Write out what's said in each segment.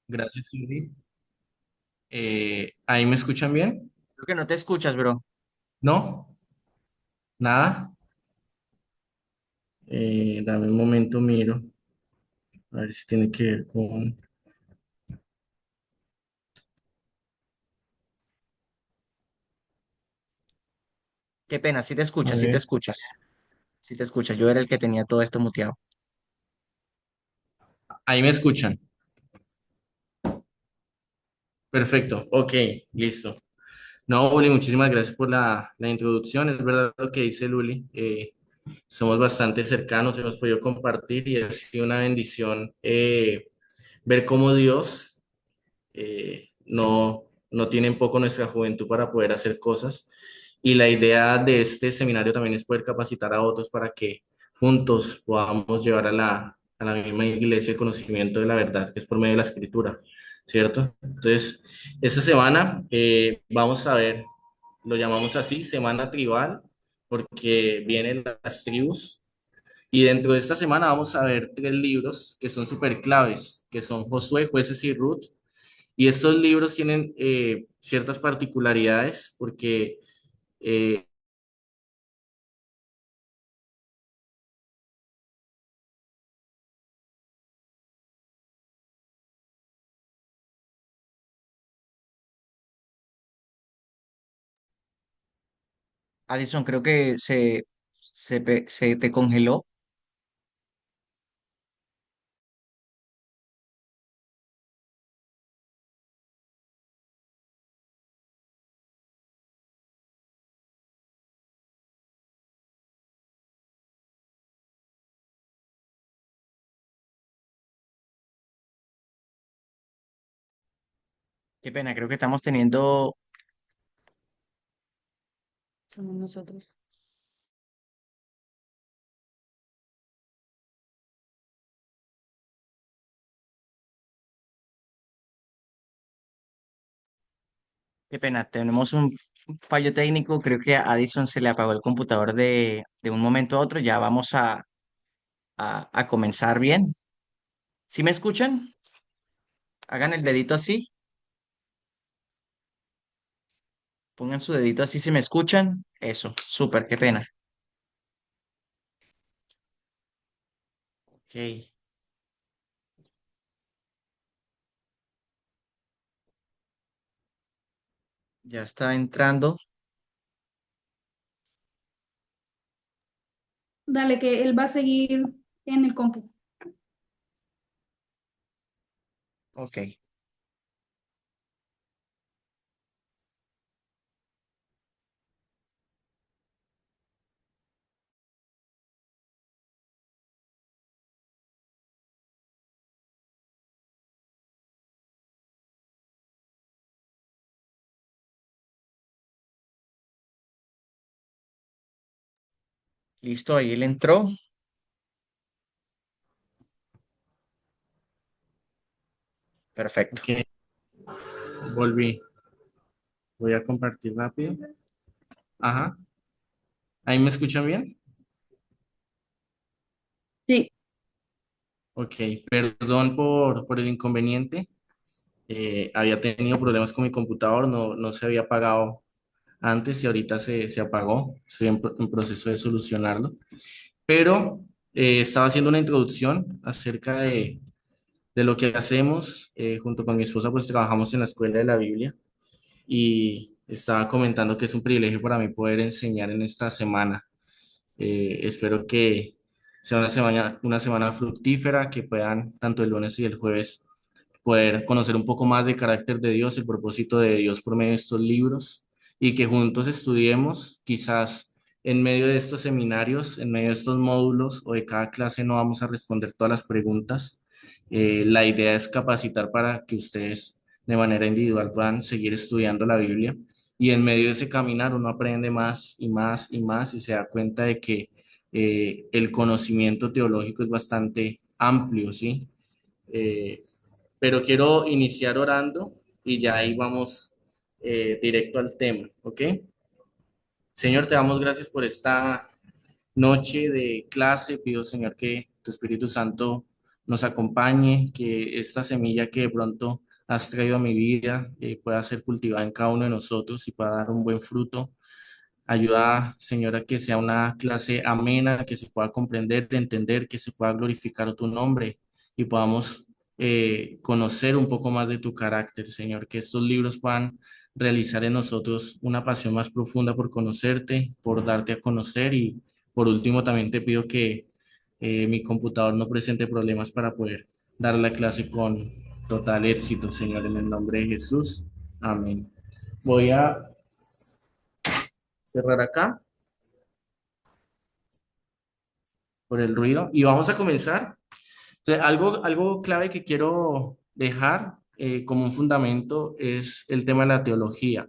Gracias, Cindy. ¿Ahí me escuchan bien? Creo que no te escuchas, bro. ¿No? ¿Nada? Dame un momento, miro. A ver si tiene que ver con... Qué pena, sí te A escuchas, sí te ver. escuchas. Sí te escuchas. Yo era el que tenía todo esto muteado. Ahí me escuchan. Perfecto. Ok, listo. No, Uli, muchísimas gracias por la introducción. Es verdad lo que dice Luli. Somos bastante cercanos, hemos podido compartir y ha sido una bendición ver cómo Dios no tiene en poco nuestra juventud para poder hacer cosas. Y la idea de este seminario también es poder capacitar a otros para que juntos podamos llevar a la misma iglesia el conocimiento de la verdad, que es por medio de la escritura, ¿cierto? Entonces, esta semana vamos a ver, lo llamamos así, semana tribal, porque vienen las tribus. Y dentro de esta semana vamos a ver tres libros que son súper claves, que son Josué, Jueces y Ruth. Y estos libros tienen ciertas particularidades porque eh, Alison, creo que se te congeló. Qué pena, creo que estamos teniendo. Somos nosotros. Qué pena, tenemos un fallo técnico. Creo que a Addison se le apagó el computador de un momento a otro. Ya vamos a comenzar bien. ¿Sí me escuchan? Hagan el dedito así. Pongan su dedito así si me escuchan. Eso, súper, qué pena. Ok, ya está entrando. Dale, que él va a seguir en el compu. Ok, listo, ahí él entró. Perfecto. ok, volví. Voy a compartir rápido. Ajá. ¿Ahí me escuchan bien? Sí. Ok, perdón por el inconveniente. Había tenido problemas con mi computador, no se había apagado antes y ahorita se apagó. Estoy en proceso de solucionarlo. Pero estaba haciendo una introducción acerca de lo que hacemos. Junto con mi esposa, pues trabajamos en la Escuela de la Biblia y estaba comentando que es un privilegio para mí poder enseñar en esta semana. Espero que sea una semana fructífera, que puedan tanto el lunes y el jueves poder conocer un poco más del carácter de Dios, el propósito de Dios por medio de estos libros y que juntos estudiemos. Quizás en medio de estos seminarios, en medio de estos módulos o de cada clase no vamos a responder todas las preguntas. La idea es capacitar para que ustedes de manera individual puedan seguir estudiando la Biblia y en medio de ese caminar uno aprende más y más y más y se da cuenta de que el conocimiento teológico es bastante amplio, ¿sí? Eh, pero quiero iniciar orando y ya ahí vamos directo al tema, ¿ok? Señor, te damos gracias por esta noche de clase. Pido, Señor, que tu Espíritu Santo nos acompañe, que esta semilla que de pronto has traído a mi vida pueda ser cultivada en cada uno de nosotros y pueda dar un buen fruto. Ayuda, Señora, que sea una clase amena, que se pueda comprender, entender, que se pueda glorificar tu nombre y podamos conocer un poco más de tu carácter, Señor. Que estos libros puedan realizar en nosotros una pasión más profunda por conocerte, por darte a conocer y por último también te pido que mi computador no presente problemas para poder dar la clase con total éxito, Señor, en el nombre de Jesús. Amén. Voy a cerrar acá por el ruido y vamos a comenzar. Entonces, algo clave que quiero dejar como un fundamento es el tema de la teología.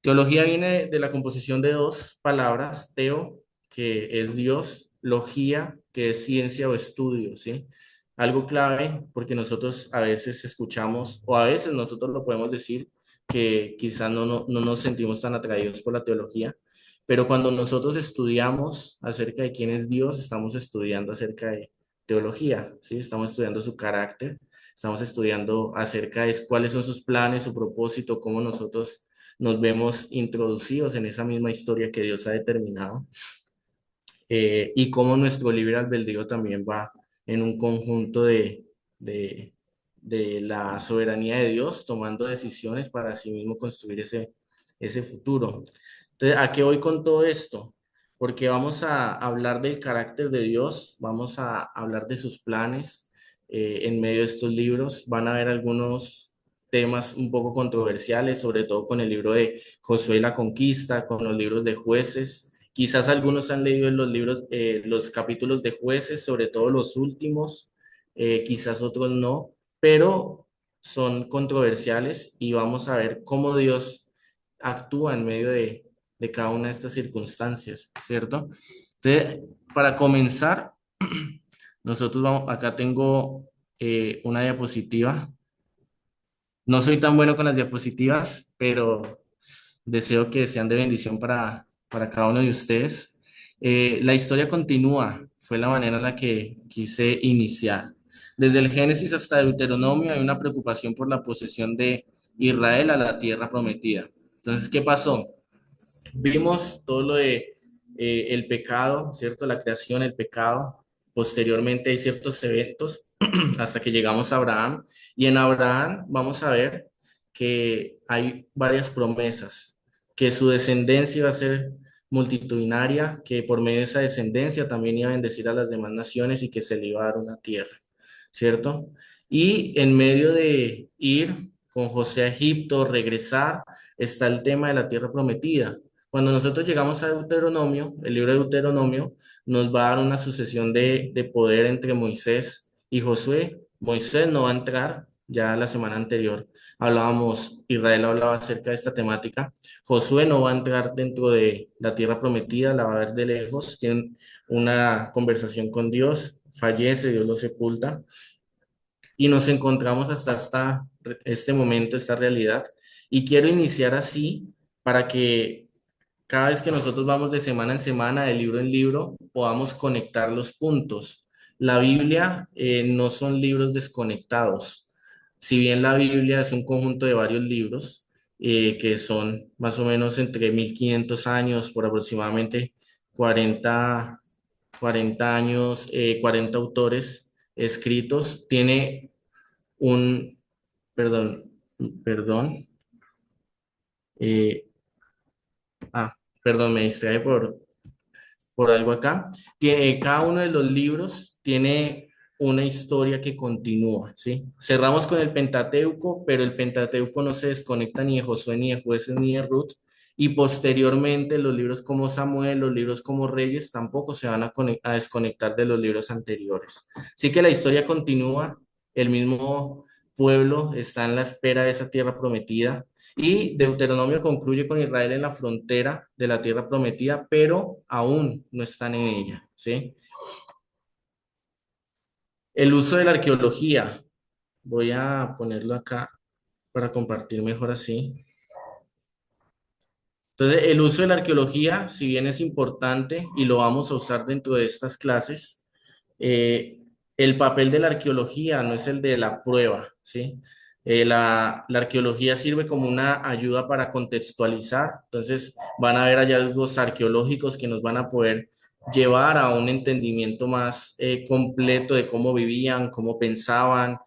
Teología viene de la composición de dos palabras, teo, que es Dios, logía, que es ciencia o estudio, ¿sí? Algo clave porque nosotros a veces escuchamos, o a veces nosotros lo podemos decir, que quizás no nos sentimos tan atraídos por la teología, pero cuando nosotros estudiamos acerca de quién es Dios, estamos estudiando acerca de teología, ¿sí? Estamos estudiando su carácter, estamos estudiando acerca de cuáles son sus planes, su propósito, cómo nosotros nos vemos introducidos en esa misma historia que Dios ha determinado y cómo nuestro libre albedrío también va en un conjunto de, de la soberanía de Dios, tomando decisiones para sí mismo construir ese futuro. Entonces, ¿a qué voy con todo esto? Porque vamos a hablar del carácter de Dios, vamos a hablar de sus planes en medio de estos libros. Van a haber algunos temas un poco controversiales, sobre todo con el libro de Josué y la Conquista, con los libros de Jueces. Quizás algunos han leído en los libros, los capítulos de Jueces, sobre todo los últimos, quizás otros no, pero son controversiales y vamos a ver cómo Dios actúa en medio de cada una de estas circunstancias, ¿cierto? Entonces, para comenzar, nosotros vamos, acá tengo una diapositiva. No soy tan bueno con las diapositivas, pero deseo que sean de bendición para cada uno de ustedes. La historia continúa, fue la manera en la que quise iniciar. Desde el Génesis hasta Deuteronomio hay una preocupación por la posesión de Israel a la tierra prometida. Entonces, ¿qué pasó? Vimos todo lo de el pecado, ¿cierto? La creación, el pecado. Posteriormente hay ciertos eventos hasta que llegamos a Abraham. Y en Abraham vamos a ver que hay varias promesas, que su descendencia iba a ser multitudinaria, que por medio de esa descendencia también iba a bendecir a las demás naciones y que se le iba a dar una tierra, ¿cierto? Y en medio de ir con José a Egipto, regresar, está el tema de la tierra prometida. Cuando nosotros llegamos a Deuteronomio, el libro de Deuteronomio nos va a dar una sucesión de poder entre Moisés y Josué. Moisés no va a entrar, ya la semana anterior hablábamos, Israel hablaba acerca de esta temática. Josué no va a entrar dentro de la tierra prometida, la va a ver de lejos, tienen una conversación con Dios, fallece, Dios lo sepulta y nos encontramos este momento, esta realidad. Y quiero iniciar así para que cada vez que nosotros vamos de semana en semana, de libro en libro, podamos conectar los puntos. La Biblia no son libros desconectados. Si bien la Biblia es un conjunto de varios libros, que son más o menos entre 1500 años, por aproximadamente 40 40 años, 40 autores escritos, tiene un, perdón, perdón, eh, perdón, me distraje por algo acá. Cada uno de los libros tiene una historia que continúa, ¿sí? Cerramos con el Pentateuco, pero el Pentateuco no se desconecta ni de Josué, ni de Jueces, ni de Ruth. Y posteriormente los libros como Samuel, los libros como Reyes, tampoco se van a desconectar de los libros anteriores. Así que la historia continúa, el mismo pueblo está en la espera de esa tierra prometida y Deuteronomio concluye con Israel en la frontera de la tierra prometida, pero aún no están en ella, ¿sí? El uso de la arqueología. Voy a ponerlo acá para compartir mejor así. Entonces, el uso de la arqueología, si bien es importante y lo vamos a usar dentro de estas clases, eh, el papel de la arqueología no es el de la prueba, ¿sí? La arqueología sirve como una ayuda para contextualizar, entonces van a haber hallazgos arqueológicos que nos van a poder llevar a un entendimiento más completo de cómo vivían, cómo pensaban,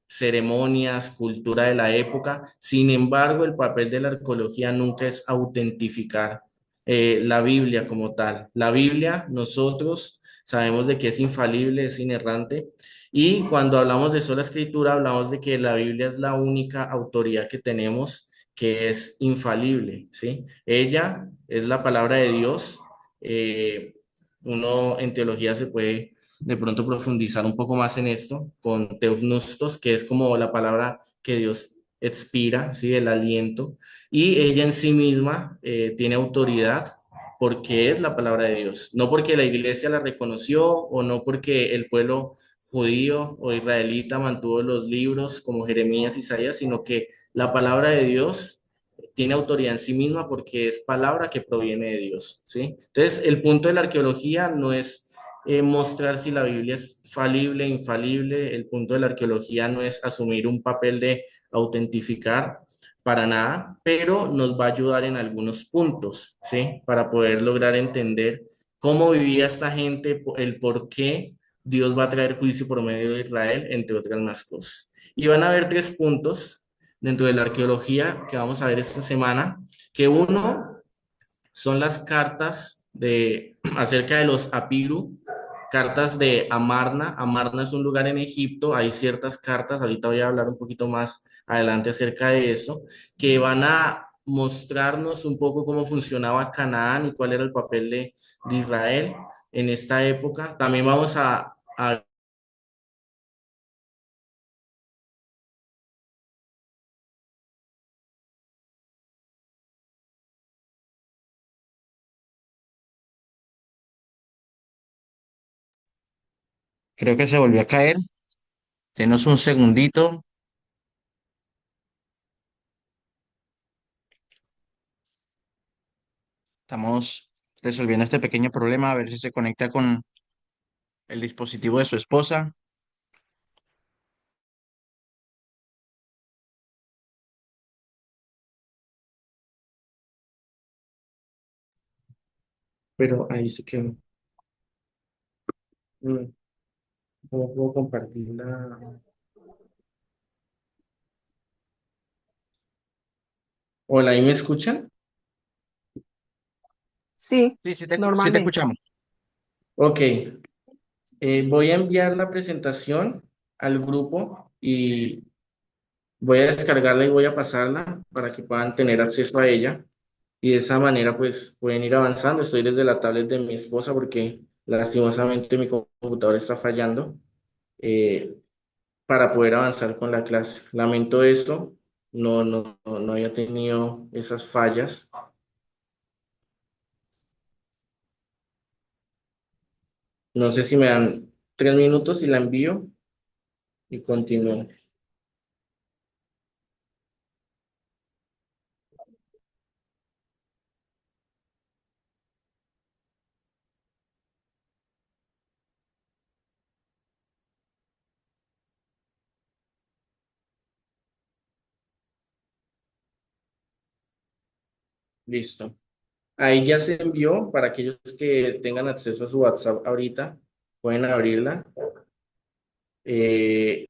ceremonias, cultura de la época. Sin embargo, el papel de la arqueología nunca es autentificar la Biblia como tal. La Biblia, nosotros sabemos de que es infalible, es inerrante. Y cuando hablamos de sola escritura, hablamos de que la Biblia es la única autoridad que tenemos que es infalible, ¿sí? Ella es la palabra de Dios. Uno en teología se puede de pronto profundizar un poco más en esto con teopneustos, que es como la palabra que Dios expira, ¿sí? El aliento. Y ella en sí misma tiene autoridad porque es la palabra de Dios, no porque la iglesia la reconoció o no porque el pueblo judío o israelita mantuvo los libros como Jeremías, Isaías, sino que la palabra de Dios tiene autoridad en sí misma porque es palabra que proviene de Dios, ¿sí? Entonces, el punto de la arqueología no es mostrar si la Biblia es falible, infalible, el punto de la arqueología no es asumir un papel de autentificar para nada, pero nos va a ayudar en algunos puntos, ¿sí? Para poder lograr entender cómo vivía esta gente, el por qué Dios va a traer juicio por medio de Israel, entre otras más cosas. Y van a haber tres puntos dentro de la arqueología que vamos a ver esta semana, que uno son las cartas acerca de los Apiru, cartas de Amarna. Amarna es un lugar en Egipto, hay ciertas cartas, ahorita voy a hablar un poquito más adelante acerca de eso, que van a mostrarnos un poco cómo funcionaba Canaán y cuál era el papel de Israel en esta época. También vamos a Creo que se volvió a caer. Denos un segundito. Estamos resolviendo este pequeño problema, a ver si se conecta con el dispositivo de su esposa. pero ahí sí que ¿cómo puedo compartir la... Hola, ¿ahí me escuchan? Sí, Sí te normalmente. escuchamos. Ok, voy a enviar la presentación al grupo y voy a descargarla y voy a pasarla para que puedan tener acceso a ella y de esa manera pues pueden ir avanzando. Estoy desde la tablet de mi esposa porque lastimosamente mi computador está fallando eh, para poder avanzar con la clase. Lamento esto, no había tenido esas fallas. No sé si me dan 3 minutos y la envío y continúo. Listo. Ahí ya se envió para aquellos que tengan acceso a su WhatsApp ahorita, pueden abrirla. Eh,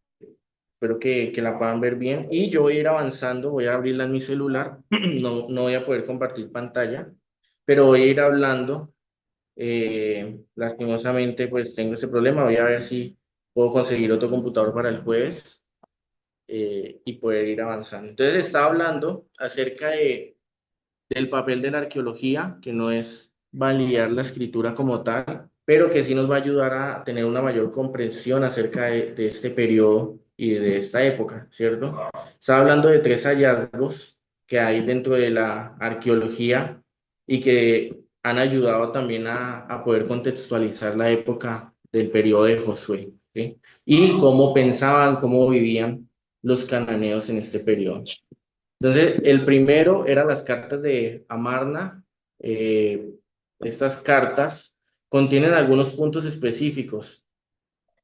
Espero que la puedan ver bien. Y yo voy a ir avanzando, voy a abrirla en mi celular. No voy a poder compartir pantalla, pero voy a ir hablando. Lastimosamente, pues tengo ese problema. Voy a ver si puedo conseguir otro computador para el jueves y poder ir avanzando. Entonces, estaba hablando acerca del papel de la arqueología, que no es validar la escritura como tal, pero que sí nos va a ayudar a tener una mayor comprensión acerca de este periodo y de esta época, ¿cierto? Estaba hablando de tres hallazgos que hay dentro de la arqueología y que han ayudado también a poder contextualizar la época del periodo de Josué, ¿sí? Y cómo pensaban, cómo vivían los cananeos en este periodo. Entonces, el primero eran las cartas de Amarna. Eh, Estas cartas contienen algunos puntos específicos.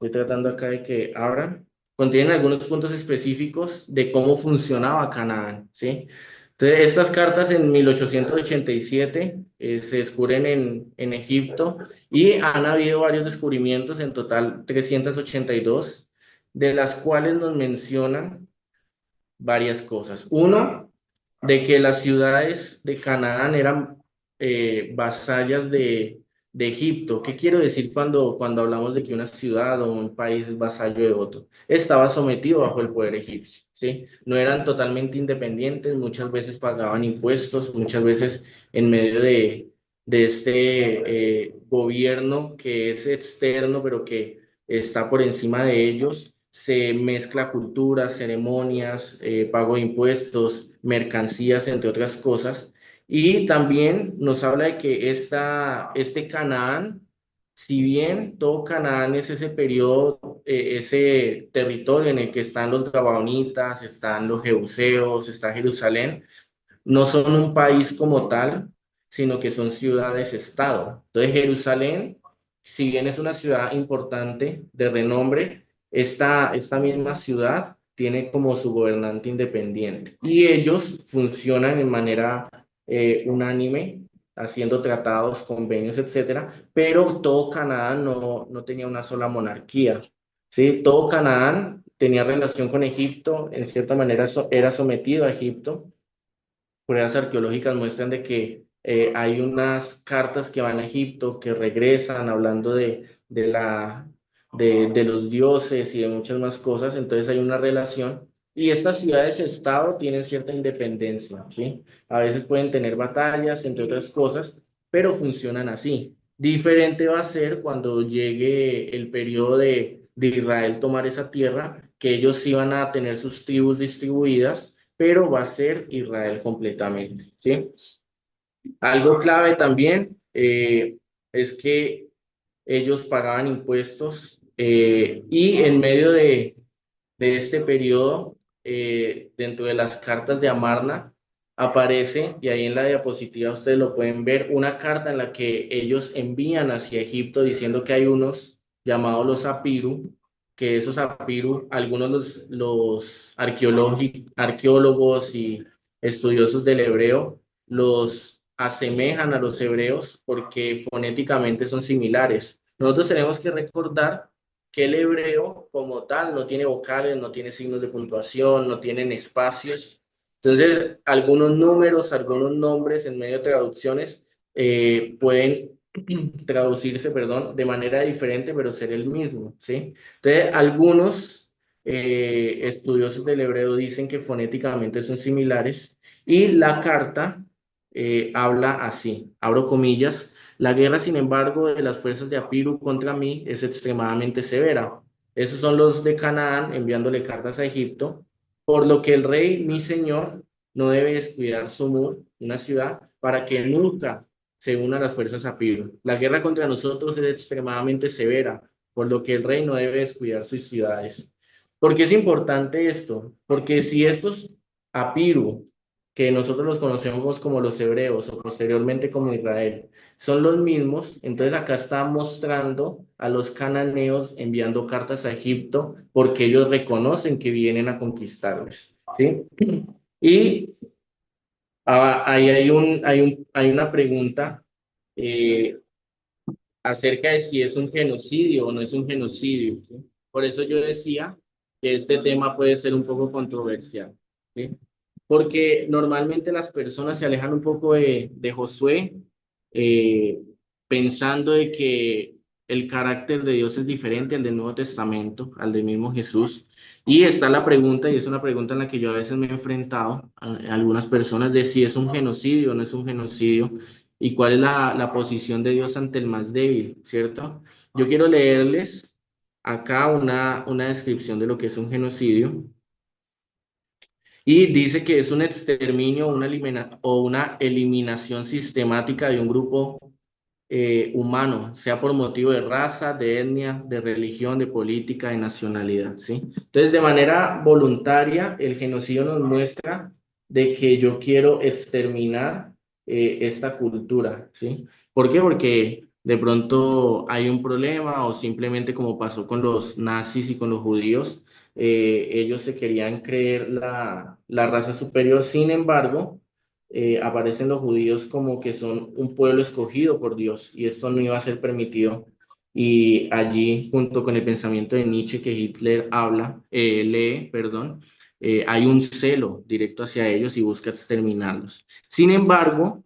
estoy tratando acá de que abra, contienen algunos puntos específicos de cómo funcionaba Canaán, ¿sí? Entonces, estas cartas en 1887 se descubren en Egipto y han habido varios descubrimientos, en total 382, de las cuales nos mencionan varias cosas. Uno, de que las ciudades de Canaán eran vasallas de Egipto. ¿Qué quiero decir cuando hablamos de que una ciudad o un país es vasallo de otro? Estaba sometido bajo el poder egipcio, ¿sí? No eran totalmente independientes, muchas veces pagaban impuestos, muchas veces en medio de este gobierno que es externo, pero que está por encima de ellos, se mezcla culturas, ceremonias, pago de impuestos, mercancías, entre otras cosas. Y también nos habla de que este Canaán, si bien todo Canaán es ese periodo, ese territorio en el que están los Gabaonitas, están los Jebuseos, está Jerusalén, no son un país como tal, sino que son ciudades-estado. Entonces, Jerusalén, si bien es una ciudad importante, de renombre, esta misma ciudad tiene como su gobernante independiente y ellos funcionan en manera unánime, haciendo tratados, convenios, etcétera, pero todo Canaán no tenía una sola monarquía, ¿sí? Todo Canaán tenía relación con Egipto, en cierta manera era sometido a Egipto. Pruebas arqueológicas muestran de que hay unas cartas que van a Egipto, que regresan hablando de los dioses y de muchas más cosas, entonces hay una relación. Y estas ciudades-estado tienen cierta independencia, ¿sí? A veces pueden tener batallas, entre otras cosas, pero funcionan así. Diferente va a ser cuando llegue el periodo de Israel tomar esa tierra, que ellos sí van a tener sus tribus distribuidas, pero va a ser Israel completamente, ¿sí? Algo clave también es que ellos pagaban impuestos y en medio de este periodo, dentro de las cartas de Amarna, aparece, y ahí en la diapositiva ustedes lo pueden ver, una carta en la que ellos envían hacia Egipto diciendo que hay unos llamados los Apiru, que esos Apiru, algunos los arqueólogos y estudiosos del hebreo los asemejan a los hebreos porque fonéticamente son similares. Nosotros tenemos que recordar que el hebreo como tal no tiene vocales, no tiene signos de puntuación, no tienen espacios. Entonces, algunos números, algunos nombres en medio de traducciones pueden traducirse, perdón, de manera diferente, pero ser el mismo, ¿sí? Entonces, algunos estudiosos del hebreo dicen que fonéticamente son similares y la carta habla así, abro comillas: la guerra, sin embargo, de las fuerzas de Apiru contra mí es extremadamente severa. Esos son los de Canaán enviándole cartas a Egipto, por lo que el rey, mi señor, no debe descuidar Sumur, una ciudad, para que nunca se una a las fuerzas Apiru. La guerra contra nosotros es extremadamente severa, por lo que el rey no debe descuidar sus ciudades. ¿Por qué es importante esto? Porque si estos Apiru, que nosotros los conocemos como los hebreos o posteriormente como Israel, son los mismos, entonces acá está mostrando a los cananeos enviando cartas a Egipto porque ellos reconocen que vienen a conquistarles, ¿sí? Y ahí hay una pregunta eh, acerca de si es un genocidio o no es un genocidio, ¿sí? Por eso yo decía que este tema puede ser un poco controversial, ¿sí? Porque normalmente las personas se alejan un poco de Josué, eh, pensando de que el carácter de Dios es diferente al del Nuevo Testamento, al del mismo Jesús. Y está la pregunta, y es una pregunta en la que yo a veces me he enfrentado a algunas personas, de si es un genocidio o no es un genocidio, y cuál es la posición de Dios ante el más débil, ¿cierto? Yo quiero leerles acá una descripción de lo que es un genocidio. Y dice que es un exterminio o una eliminación sistemática de un grupo humano, sea por motivo de raza, de etnia, de religión, de política, de nacionalidad, ¿sí? Entonces, de manera voluntaria, el genocidio nos muestra de que yo quiero exterminar esta cultura, ¿sí? ¿Por qué? Porque De pronto hay un problema o simplemente como pasó con los nazis y con los judíos, ellos se querían creer la raza superior. Sin embargo, aparecen los judíos como que son un pueblo escogido por Dios y esto no iba a ser permitido. Y allí, junto con el pensamiento de Nietzsche que Hitler lee, perdón, hay un celo directo hacia ellos y busca exterminarlos. Sin embargo,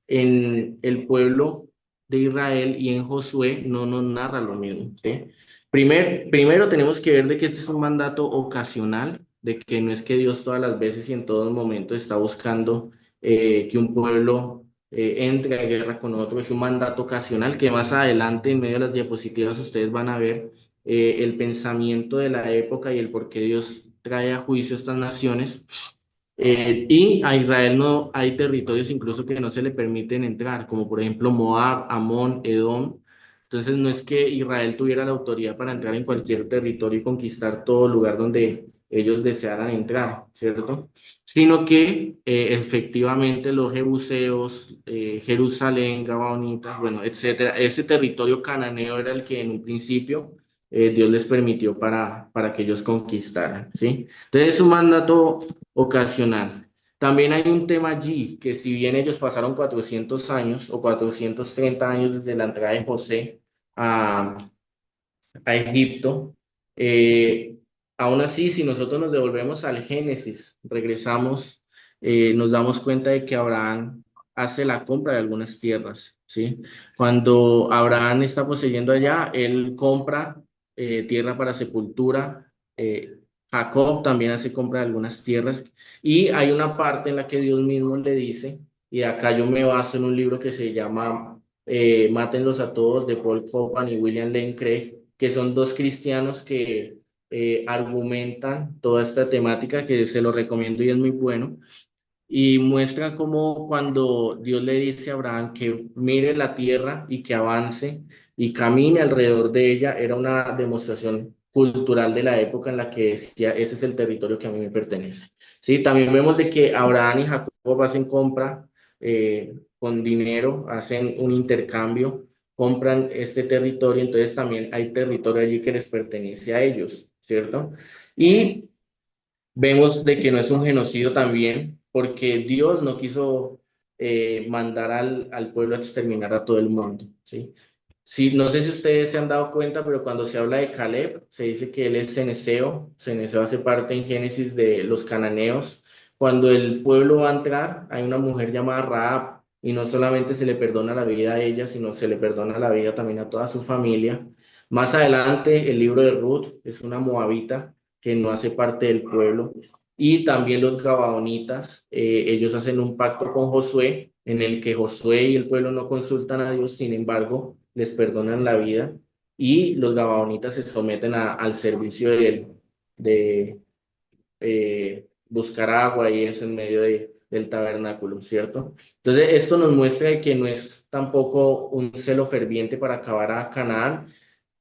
en el pueblo de Israel y en Josué no nos narra lo mismo, ¿sí? Primero tenemos que ver de que este es un mandato ocasional, de que no es que Dios todas las veces y en todo momento está buscando que un pueblo entre a guerra con otro, es un mandato ocasional que más adelante en medio de las diapositivas ustedes van a ver el pensamiento de la época y el por qué Dios trae a juicio a estas naciones y a Israel no hay territorios incluso que no se le permiten entrar, como por ejemplo Moab, Amón, Edom. Entonces no es que Israel tuviera la autoridad para entrar en cualquier territorio y conquistar todo lugar donde ellos desearan entrar, ¿cierto? Sino que efectivamente los jebuseos, Jerusalén, Gabaonitas, bueno, etcétera, ese territorio cananeo era el que en un principio Dios les permitió para que ellos conquistaran, ¿sí? Entonces es un mandato ocasional. También hay un tema allí, que si bien ellos pasaron 400 años o 430 años desde la entrada de José a, a Egipto, eh, aún así, si nosotros nos devolvemos al Génesis, regresamos, nos damos cuenta de que Abraham hace la compra de algunas tierras, ¿sí? Cuando Abraham está poseyendo allá, él compra tierra para sepultura. Jacob también hace compra de algunas tierras y hay una parte en la que Dios mismo le dice, y acá yo me baso en un libro que se llama Mátenlos a todos de Paul Copan y William Lane Craig, que son dos cristianos que argumentan toda esta temática, que se lo recomiendo y es muy bueno, y muestra cómo cuando Dios le dice a Abraham que mire la tierra y que avance y camine alrededor de ella, era una demostración cultural de la época en la que decía, ese es el territorio que a mí me pertenece. Sí, también vemos de que Abraham y Jacob hacen compra con dinero, hacen un intercambio, compran este territorio, entonces también hay territorio allí que les pertenece a ellos, ¿cierto? Y vemos de que no es un genocidio también, porque Dios no quiso mandar al pueblo a exterminar a todo el mundo, ¿sí? Sí, no sé si ustedes se han dado cuenta, pero cuando se habla de Caleb, se dice que él es ceneceo. Ceneceo hace parte en Génesis de los cananeos. Cuando el pueblo va a entrar, hay una mujer llamada Rahab, y no solamente se le perdona la vida a ella, sino se le perdona la vida también a toda su familia. Más adelante, el libro de Ruth es una moabita que no hace parte del pueblo. Y también los gabaonitas, ellos hacen un pacto con Josué, en el que Josué y el pueblo no consultan a Dios, sin embargo, les perdonan la vida y los gabaonitas se someten al servicio de buscar agua y eso en medio del tabernáculo, ¿cierto? Entonces, esto nos muestra que no es tampoco un celo ferviente para acabar a Canaán,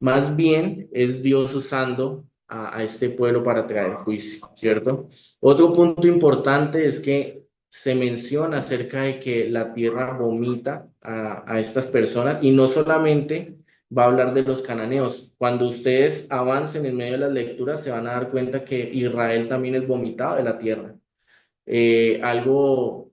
más bien es Dios usando a este pueblo para traer juicio, ¿cierto? Otro punto importante es que se menciona acerca de que la tierra vomita a estas personas y no solamente va a hablar de los cananeos. Cuando ustedes avancen en medio de las lecturas se van a dar cuenta que Israel también es vomitado de la tierra. Algo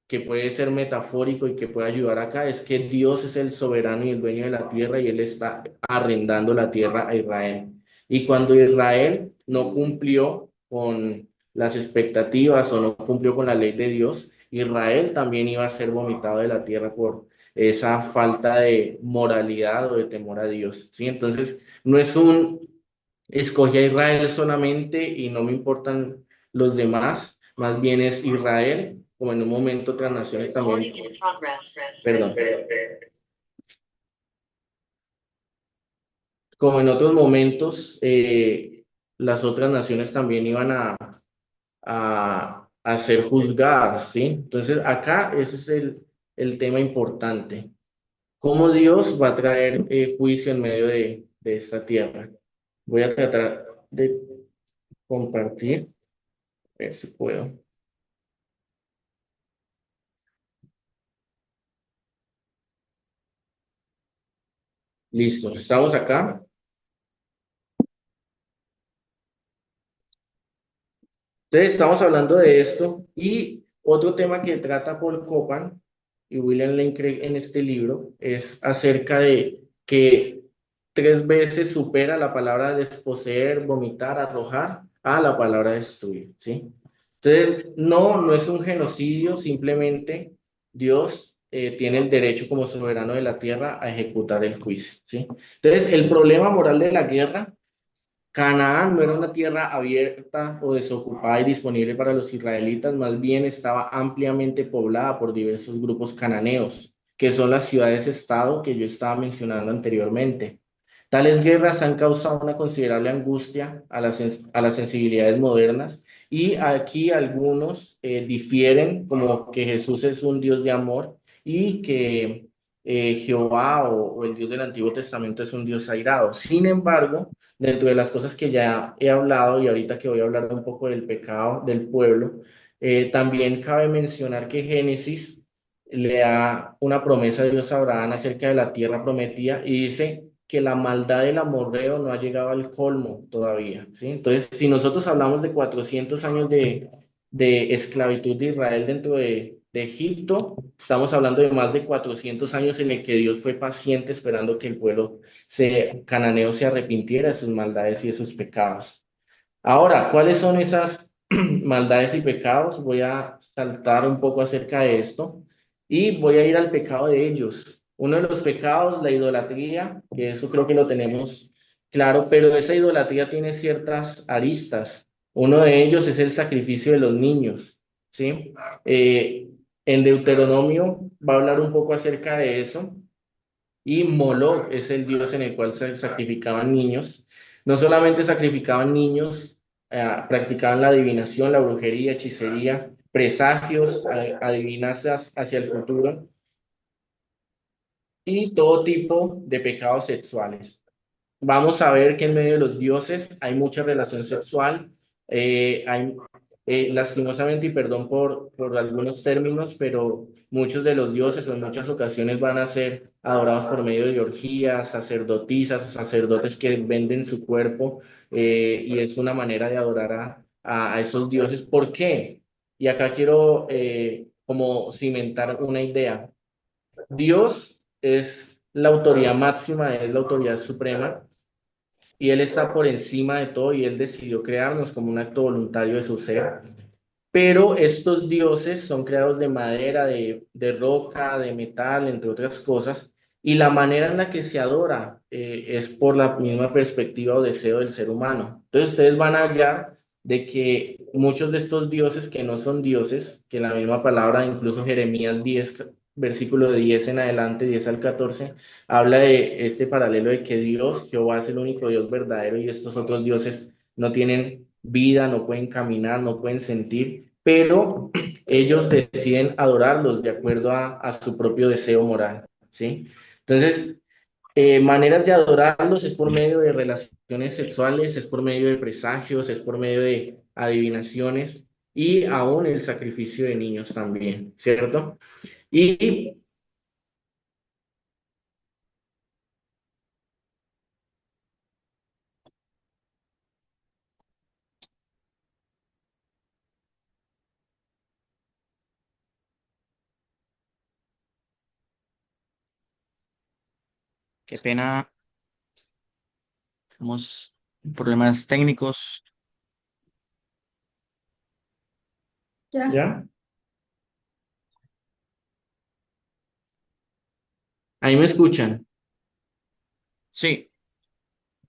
que puede ser metafórico y que puede ayudar acá es que Dios es el soberano y el dueño de la tierra y Él está arrendando la tierra a Israel. Y cuando Israel no cumplió con las expectativas o no cumplió con la ley de Dios, Israel también iba a ser vomitado de la tierra por esa falta de moralidad o de temor a Dios. ¿Sí? Entonces, no es un escogí a Israel solamente y no me importan los demás, más bien es Israel, como en un momento otras naciones también, perdón, como en otros momentos las otras naciones también iban a ser juzgadas, ¿sí? Entonces acá ese es el tema importante, cómo Dios va a traer juicio en medio de esta tierra. Voy a tratar de compartir, a ver si puedo. Listo, estamos acá. Entonces, estamos hablando de esto y otro tema que trata Paul Copan y William Lane Craig en este libro es acerca de que 3 veces supera la palabra desposeer, vomitar, arrojar a la palabra destruir, ¿sí? Entonces, no es un genocidio, simplemente Dios tiene el derecho como soberano de la tierra a ejecutar el juicio, ¿sí? Entonces, el problema moral de la guerra. Canaán no era una tierra abierta o desocupada y disponible para los israelitas, más bien estaba ampliamente poblada por diversos grupos cananeos, que son las ciudades-estado que yo estaba mencionando anteriormente. Tales guerras han causado una considerable angustia a las sensibilidades modernas y aquí algunos difieren como que Jesús es un Dios de amor y que Jehová o el Dios del Antiguo Testamento es un Dios airado. Sin embargo, dentro de las cosas que ya he hablado y ahorita que voy a hablar un poco del pecado del pueblo, también cabe mencionar que Génesis le da una promesa de Dios a Abraham acerca de la tierra prometida y dice que la maldad del amorreo no ha llegado al colmo todavía, ¿sí? Entonces, si nosotros hablamos de 400 años de esclavitud de Israel dentro de Egipto, estamos hablando de más de 400 años en el que Dios fue paciente esperando que el pueblo cananeo se arrepintiera de sus maldades y de sus pecados. Ahora, ¿cuáles son esas maldades y pecados? Voy a saltar un poco acerca de esto y voy a ir al pecado de ellos. Uno de los pecados, la idolatría, que eso creo que lo tenemos claro, pero esa idolatría tiene ciertas aristas. Uno de ellos es el sacrificio de los niños, ¿sí? En Deuteronomio va a hablar un poco acerca de eso. Y Moloch es el dios en el cual se sacrificaban niños. No solamente sacrificaban niños, practicaban la adivinación, la brujería, hechicería, presagios, adivinanzas hacia el futuro y todo tipo de pecados sexuales. Vamos a ver que en medio de los dioses hay mucha relación sexual, hay lastimosamente, y perdón por algunos términos, pero muchos de los dioses o en muchas ocasiones van a ser adorados por medio de orgías, sacerdotisas, sacerdotes que venden su cuerpo, y es una manera de adorar a esos dioses. ¿Por qué? Y acá quiero como cimentar una idea. Dios es la autoridad máxima, es la autoridad suprema y Él está por encima de todo y Él decidió crearnos como un acto voluntario de su ser. Pero estos dioses son creados de madera, de roca, de metal, entre otras cosas, y la manera en la que se adora es por la misma perspectiva o deseo del ser humano. Entonces ustedes van a hallar de que muchos de estos dioses que no son dioses, que la misma palabra, incluso Jeremías 10, versículo de 10 en adelante, 10 al 14 habla de este paralelo de que Dios, Jehová es el único Dios verdadero y estos otros dioses no tienen vida, no pueden caminar, no pueden sentir, pero ellos deciden adorarlos de acuerdo a su propio deseo moral, ¿sí? Entonces, maneras de adorarlos es por medio de relaciones sexuales, es por medio de presagios, es por medio de adivinaciones y aún el sacrificio de niños también, ¿cierto? Y Qué pena, tenemos problemas técnicos. Ya. ya, ahí me escuchan. Sí,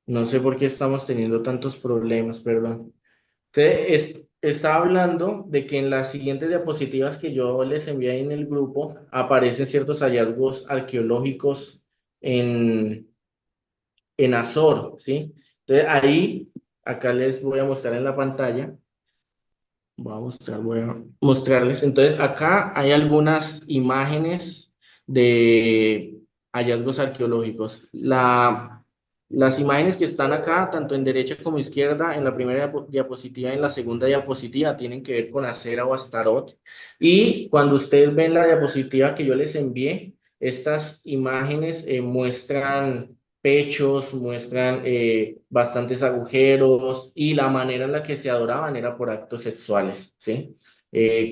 No sé por qué estamos teniendo tantos problemas, perdón. Estaba hablando de que en las siguientes diapositivas que yo les envié ahí en el grupo aparecen ciertos hallazgos arqueológicos en, en Azor, ¿sí? Entonces ahí, acá les voy a mostrar en la pantalla. Voy a mostrarles. Entonces, acá hay algunas imágenes de hallazgos arqueológicos. Las imágenes que están acá, tanto en derecha como izquierda, en la primera diapositiva y en la segunda diapositiva, tienen que ver con Acera o Astarot. Y cuando ustedes ven la diapositiva que yo les envié, estas imágenes muestran pechos, muestran bastantes agujeros y la manera en la que se adoraban era por actos sexuales, ¿sí?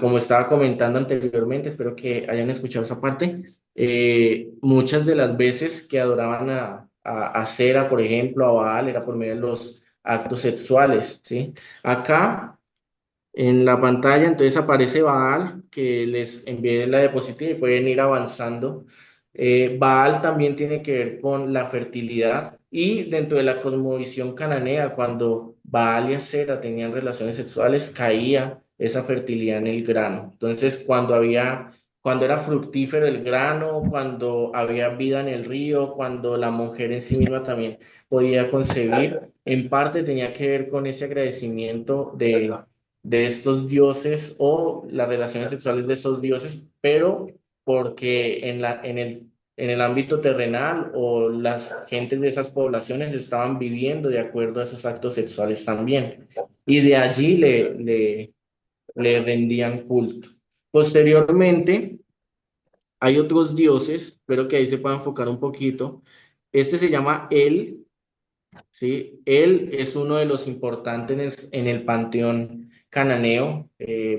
Como estaba comentando anteriormente, espero que hayan escuchado esa parte, muchas de las veces que adoraban a Cera, por ejemplo, a Baal, era por medio de los actos sexuales, ¿sí? Acá en la pantalla, entonces aparece Baal, que les envié la diapositiva y pueden ir avanzando. Baal también tiene que ver con la fertilidad y dentro de la cosmovisión cananea, cuando Baal y Asera tenían relaciones sexuales, caía esa fertilidad en el grano. Entonces, cuando era fructífero el grano, cuando había vida en el río, cuando la mujer en sí misma también podía concebir, en parte tenía que ver con ese agradecimiento de estos dioses o las relaciones sexuales de estos dioses, pero porque en el ámbito terrenal o las gentes de esas poblaciones estaban viviendo de acuerdo a esos actos sexuales también. Y de allí le rendían culto. Posteriormente, hay otros dioses, espero que ahí se pueda enfocar un poquito. Este se llama El. Sí, él es uno de los importantes en el panteón cananeo,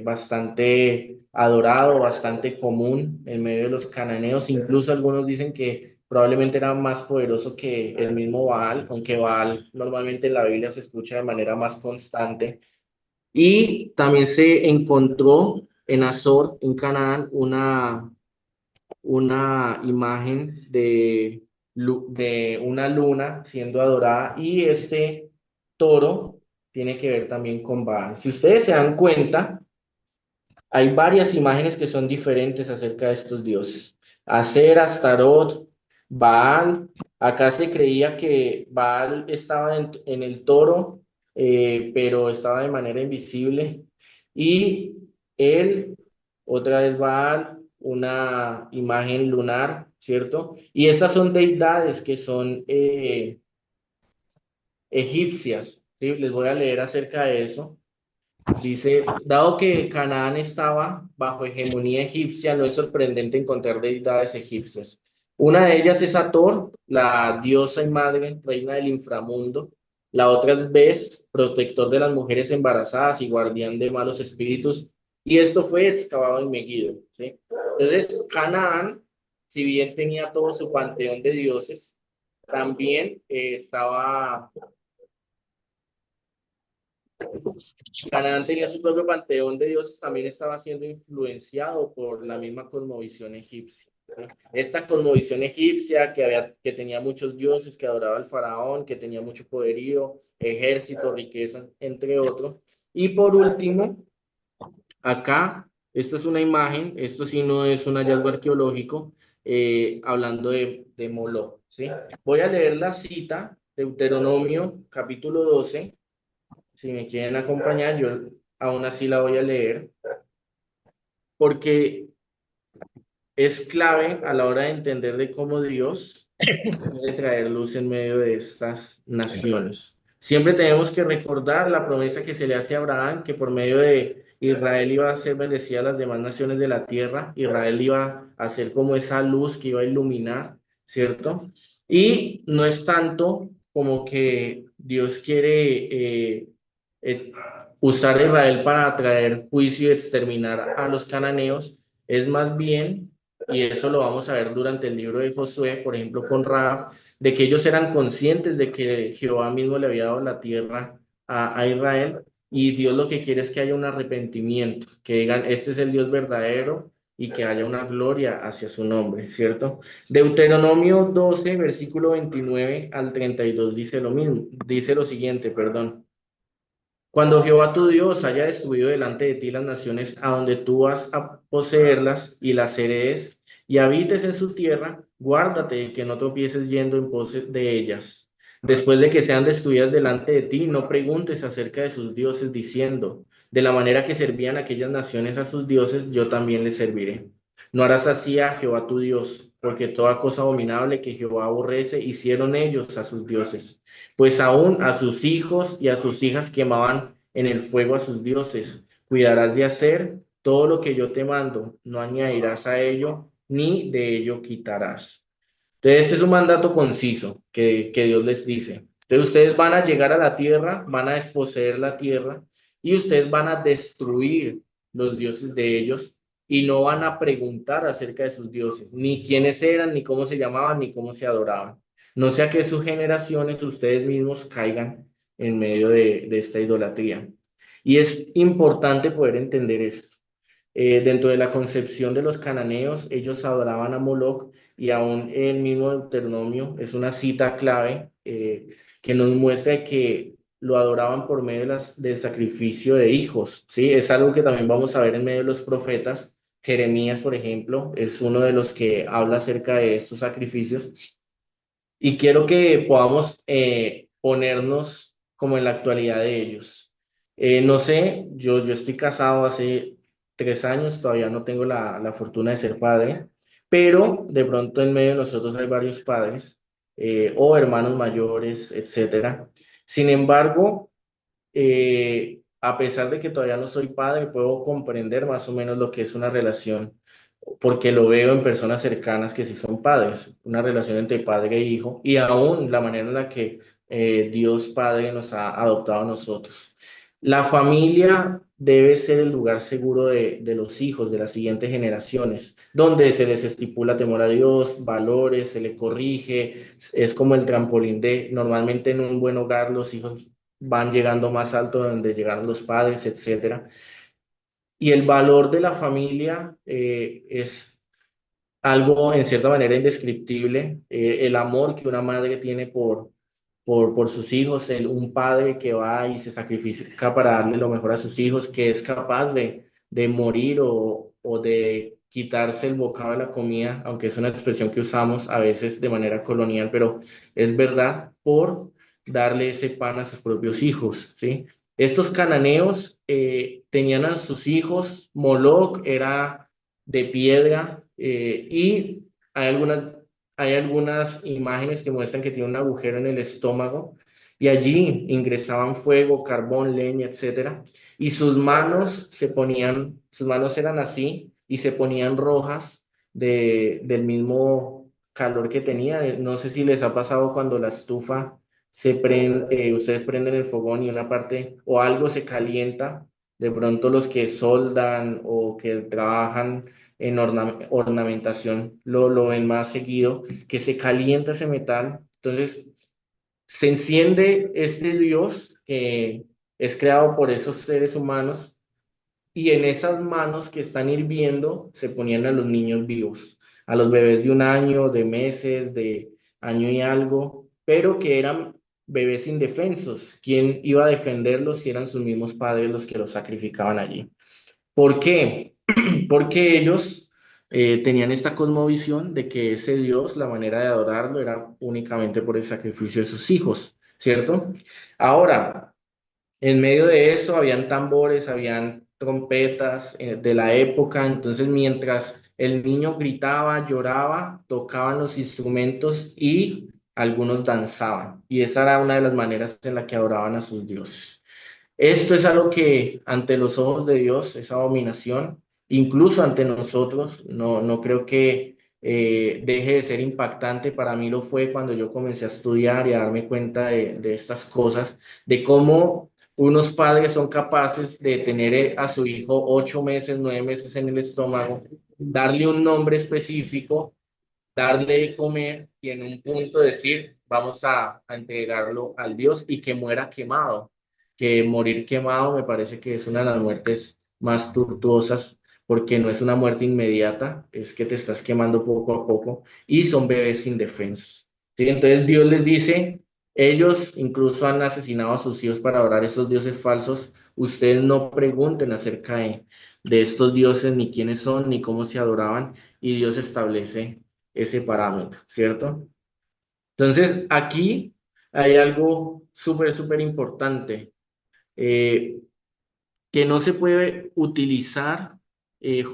bastante adorado, bastante común en medio de los cananeos. Incluso algunos dicen que probablemente era más poderoso que el mismo Baal, aunque Baal normalmente en la Biblia se escucha de manera más constante. Y también se encontró en Azor, en Canaán, una imagen de una luna siendo adorada y este toro tiene que ver también con Baal. Si ustedes se dan cuenta, hay varias imágenes que son diferentes acerca de estos dioses. Aser, Astarot, Baal. Acá se creía que Baal estaba en el toro, pero estaba de manera invisible. Y él, otra vez Baal, una imagen lunar, ¿cierto? Y estas son deidades que son egipcias, ¿sí? Les voy a leer acerca de eso. Dice, dado que Canaán estaba bajo hegemonía egipcia, no es sorprendente encontrar deidades egipcias. Una de ellas es Hathor, la diosa y madre, reina del inframundo. La otra es Bes, protector de las mujeres embarazadas y guardián de malos espíritus. Y esto fue excavado en Megiddo, ¿sí? Entonces, Canaán, si bien tenía todo su panteón de dioses, también Canaán tenía su propio panteón de dioses, también estaba siendo influenciado por la misma cosmovisión egipcia. ¿Sí? Esta cosmovisión egipcia que tenía muchos dioses, que adoraba al faraón, que tenía mucho poderío, ejército, riqueza, entre otros. Y por último, acá, esta es una imagen, esto sí no es un hallazgo arqueológico, hablando de Moloch. ¿Sí? Voy a leer la cita, Deuteronomio capítulo 12. Si me quieren acompañar, yo aún así la voy a leer porque es clave a la hora de entender de cómo Dios puede traer luz en medio de estas naciones. Siempre tenemos que recordar la promesa que se le hace a Abraham, que por medio de Israel iba a ser bendecida a las demás naciones de la tierra. Israel iba a ser como esa luz que iba a iluminar, ¿cierto? Y no es tanto como que Dios quiere eh, usar a Israel para traer juicio y exterminar a los cananeos, es más bien, y eso lo vamos a ver durante el libro de Josué, por ejemplo, con Rahab, de que ellos eran conscientes de que Jehová mismo le había dado la tierra a Israel, y Dios lo que quiere es que haya un arrepentimiento, que digan, este es el Dios verdadero, y que haya una gloria hacia su nombre, ¿cierto? Deuteronomio 12, versículo 29 al 32 dice lo mismo, dice lo siguiente, perdón. Cuando Jehová tu Dios haya destruido delante de ti las naciones a donde tú vas a poseerlas y las heredes y habites en su tierra, guárdate de que no tropieces yendo en pos de ellas. Después de que sean destruidas delante de ti, no preguntes acerca de sus dioses diciendo, de la manera que servían aquellas naciones a sus dioses, yo también les serviré. No harás así a Jehová tu Dios, porque toda cosa abominable que Jehová aborrece hicieron ellos a sus dioses, pues aún a sus hijos y a sus hijas quemaban en el fuego a sus dioses. Cuidarás de hacer todo lo que yo te mando, no añadirás a ello, ni de ello quitarás. Entonces, este es un mandato conciso que Dios les dice. Entonces, ustedes van a llegar a la tierra, van a desposeer la tierra y ustedes van a destruir los dioses de ellos y no van a preguntar acerca de sus dioses, ni quiénes eran, ni cómo se llamaban, ni cómo se adoraban. No sea que sus generaciones, ustedes mismos caigan en medio de esta idolatría. Y es importante poder entender esto. Dentro de la concepción de los cananeos, ellos adoraban a Moloc y aún el mismo Deuteronomio es una cita clave que nos muestra que lo adoraban por medio del sacrificio de hijos, ¿sí? Es algo que también vamos a ver en medio de los profetas. Jeremías, por ejemplo, es uno de los que habla acerca de estos sacrificios y quiero que podamos ponernos como en la actualidad de ellos. No sé, yo estoy casado hace 3 años, todavía no tengo la fortuna de ser padre, pero de pronto en medio de nosotros hay varios padres o hermanos mayores, etcétera. Sin embargo, a pesar de que todavía no soy padre, puedo comprender más o menos lo que es una relación, porque lo veo en personas cercanas que sí son padres, una relación entre padre e hijo, y aún la manera en la que Dios Padre nos ha adoptado a nosotros. La familia debe ser el lugar seguro de los hijos, de las siguientes generaciones, donde se les estipula temor a Dios, valores, se les corrige, es como el trampolín de, normalmente en un buen hogar los hijos van llegando más alto de donde llegaron los padres, etcétera. Y el valor de la familia es algo en cierta manera indescriptible. El amor que una madre tiene por sus hijos, un padre que va y se sacrifica para darle lo mejor a sus hijos, que es capaz de morir o de quitarse el bocado de la comida, aunque es una expresión que usamos a veces de manera colonial, pero es verdad, por darle ese pan a sus propios hijos, ¿sí? Estos cananeos tenían a sus hijos, Moloc era de piedra y hay algunas imágenes que muestran que tiene un agujero en el estómago y allí ingresaban fuego, carbón, leña, etcétera, y sus manos eran así y se ponían rojas del mismo calor que tenía. No sé si les ha pasado cuando la estufa ustedes prenden el fogón y una parte o algo se calienta, de pronto los que soldan o que trabajan en ornamentación lo ven más seguido, que se calienta ese metal. Entonces, se enciende este Dios que es creado por esos seres humanos y en esas manos que están hirviendo se ponían a los niños vivos, a los bebés de 1 año, de meses, de año y algo, pero que eran bebés indefensos. ¿Quién iba a defenderlos si eran sus mismos padres los que los sacrificaban allí? ¿Por qué? Porque ellos tenían esta cosmovisión de que ese Dios, la manera de adorarlo era únicamente por el sacrificio de sus hijos, ¿cierto? Ahora, en medio de eso habían tambores, habían trompetas de la época, entonces mientras el niño gritaba, lloraba, tocaban los instrumentos y algunos danzaban. Y esa era una de las maneras en la que adoraban a sus dioses. Esto es algo que ante los ojos de Dios es abominación, incluso ante nosotros, no creo que deje de ser impactante. Para mí lo fue cuando yo comencé a estudiar y a darme cuenta de estas cosas, de cómo unos padres son capaces de tener a su hijo 8 meses, 9 meses en el estómago, darle un nombre específico, darle de comer y en un punto decir, vamos a entregarlo al Dios y que muera quemado, que morir quemado me parece que es una de las muertes más tortuosas porque no es una muerte inmediata, es que te estás quemando poco a poco y son bebés indefensos. ¿Sí? Entonces Dios les dice, ellos incluso han asesinado a sus hijos para adorar a esos dioses falsos, ustedes no pregunten acerca de estos dioses, ni quiénes son, ni cómo se adoraban, y Dios establece ese parámetro, ¿cierto? Entonces, aquí hay algo súper, súper importante, eh, que no se puede utilizar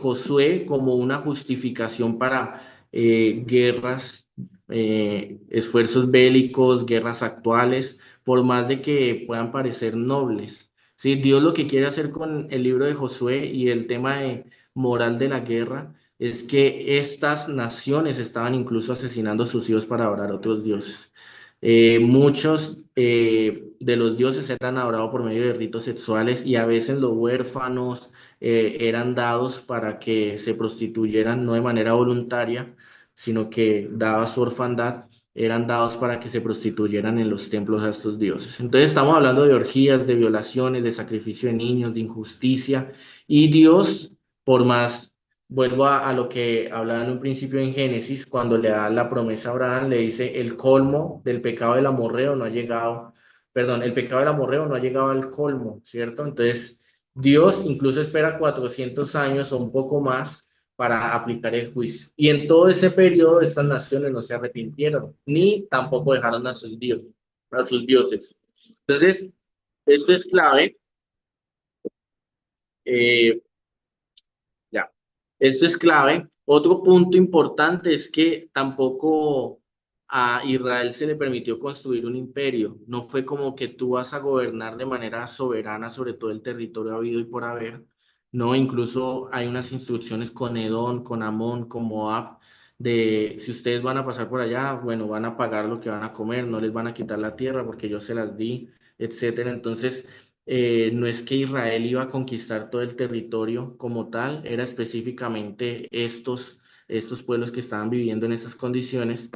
Josué como una justificación para guerras, esfuerzos bélicos, guerras actuales, por más de que puedan parecer nobles. ¿Sí? Dios lo que quiere hacer con el libro de Josué y el tema de moral de la guerra es que estas naciones estaban incluso asesinando a sus hijos para adorar a otros dioses. Muchos de los dioses eran adorados por medio de ritos sexuales y a veces los huérfanos eran dados para que se prostituyeran no de manera voluntaria, sino que dada su orfandad, eran dados para que se prostituyeran en los templos a estos dioses. Entonces estamos hablando de orgías, de violaciones, de sacrificio de niños, de injusticia, y Dios, por más, vuelvo a lo que hablaba en un principio en Génesis, cuando le da la promesa a Abraham, le dice, el colmo del pecado del amorreo no ha llegado, perdón, el pecado del amorreo no ha llegado al colmo, ¿cierto? Entonces, Dios incluso espera 400 años o un poco más para aplicar el juicio. Y en todo ese periodo estas naciones no se arrepintieron, ni tampoco dejaron a sus dioses. Entonces, esto es clave. eh, ya. Esto es clave. Otro punto importante es que tampoco a Israel se le permitió construir un imperio. No fue como que tú vas a gobernar de manera soberana sobre todo el territorio habido y por haber. No, incluso hay unas instrucciones con Edom, con Amón, con Moab, de si ustedes van a pasar por allá, bueno, van a pagar lo que van a comer, no les van a quitar la tierra porque yo se las di, etcétera. Entonces, no es que Israel iba a conquistar todo el territorio como tal, era específicamente estos pueblos que estaban viviendo en esas condiciones.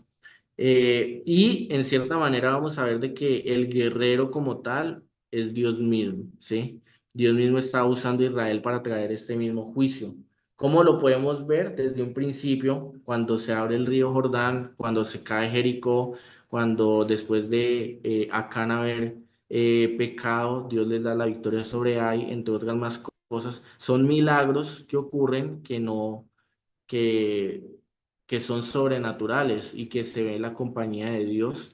Y en cierta manera vamos a ver de que el guerrero como tal es Dios mismo, ¿sí? Dios mismo está usando a Israel para traer este mismo juicio. ¿Cómo lo podemos ver? Desde un principio, cuando se abre el río Jordán, cuando se cae Jericó, cuando después de Acán haber pecado, Dios les da la victoria sobre Ai, entre otras más cosas. Son milagros que ocurren que, que son sobrenaturales y que se ve en la compañía de Dios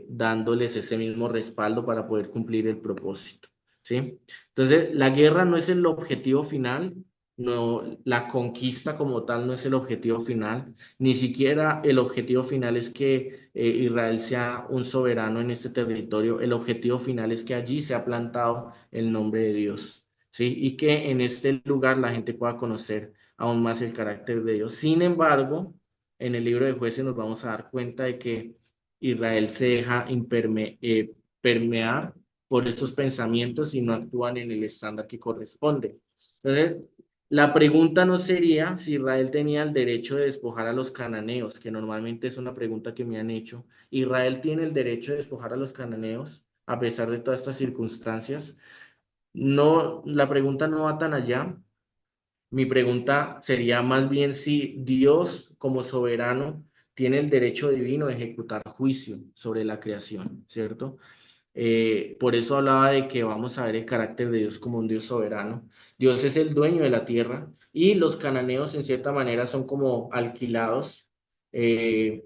dándoles ese mismo respaldo para poder cumplir el propósito, ¿sí? Entonces, la guerra no es el objetivo final, no, la conquista como tal no es el objetivo final, ni siquiera el objetivo final es que Israel sea un soberano en este territorio, el objetivo final es que allí se ha plantado el nombre de Dios, ¿sí? Y que en este lugar la gente pueda conocer aún más el carácter de Dios. Sin embargo, en el libro de Jueces nos vamos a dar cuenta de que Israel se deja permear por estos pensamientos y no actúan en el estándar que corresponde. Entonces, la pregunta no sería si Israel tenía el derecho de despojar a los cananeos, que normalmente es una pregunta que me han hecho. ¿Israel tiene el derecho de despojar a los cananeos a pesar de todas estas circunstancias? No, la pregunta no va tan allá. Mi pregunta sería más bien si Dios, como soberano, tiene el derecho divino de ejecutar juicio sobre la creación, ¿cierto? Por eso hablaba de que vamos a ver el carácter de Dios como un Dios soberano. Dios es el dueño de la tierra y los cananeos en cierta manera son como alquilados eh,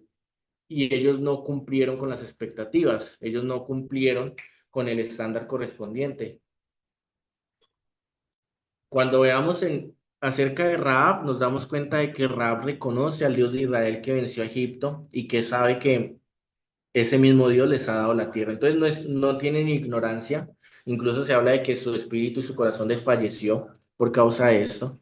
y ellos no cumplieron con las expectativas, ellos no cumplieron con el estándar correspondiente. Cuando veamos acerca de Rahab, nos damos cuenta de que Rahab reconoce al Dios de Israel que venció a Egipto y que sabe que ese mismo Dios les ha dado la tierra. Entonces no tienen ignorancia, incluso se habla de que su espíritu y su corazón desfalleció por causa de esto.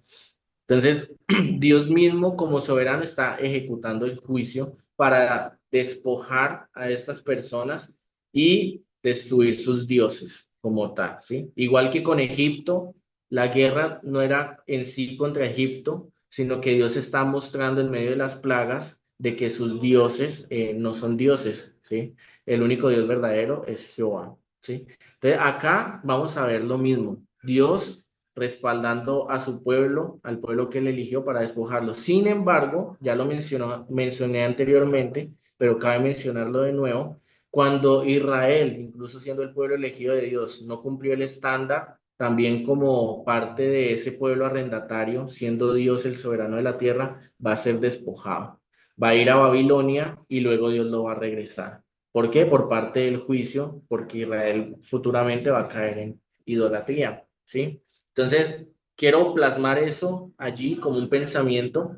Entonces, Dios mismo como soberano está ejecutando el juicio para despojar a estas personas y destruir sus dioses como tal, ¿sí? Igual que con Egipto, la guerra no era en sí contra Egipto, sino que Dios está mostrando en medio de las plagas de que sus dioses no son dioses, ¿sí? El único Dios verdadero es Jehová, ¿sí? Entonces, acá vamos a ver lo mismo. Dios respaldando a su pueblo, al pueblo que él eligió para despojarlo. Sin embargo, ya lo mencioné anteriormente, pero cabe mencionarlo de nuevo, cuando Israel, incluso siendo el pueblo elegido de Dios, no cumplió el estándar, también como parte de ese pueblo arrendatario, siendo Dios el soberano de la tierra, va a ser despojado. Va a ir a Babilonia y luego Dios lo va a regresar. ¿Por qué? Por parte del juicio, porque Israel futuramente va a caer en idolatría, ¿sí? Entonces, quiero plasmar eso allí como un pensamiento.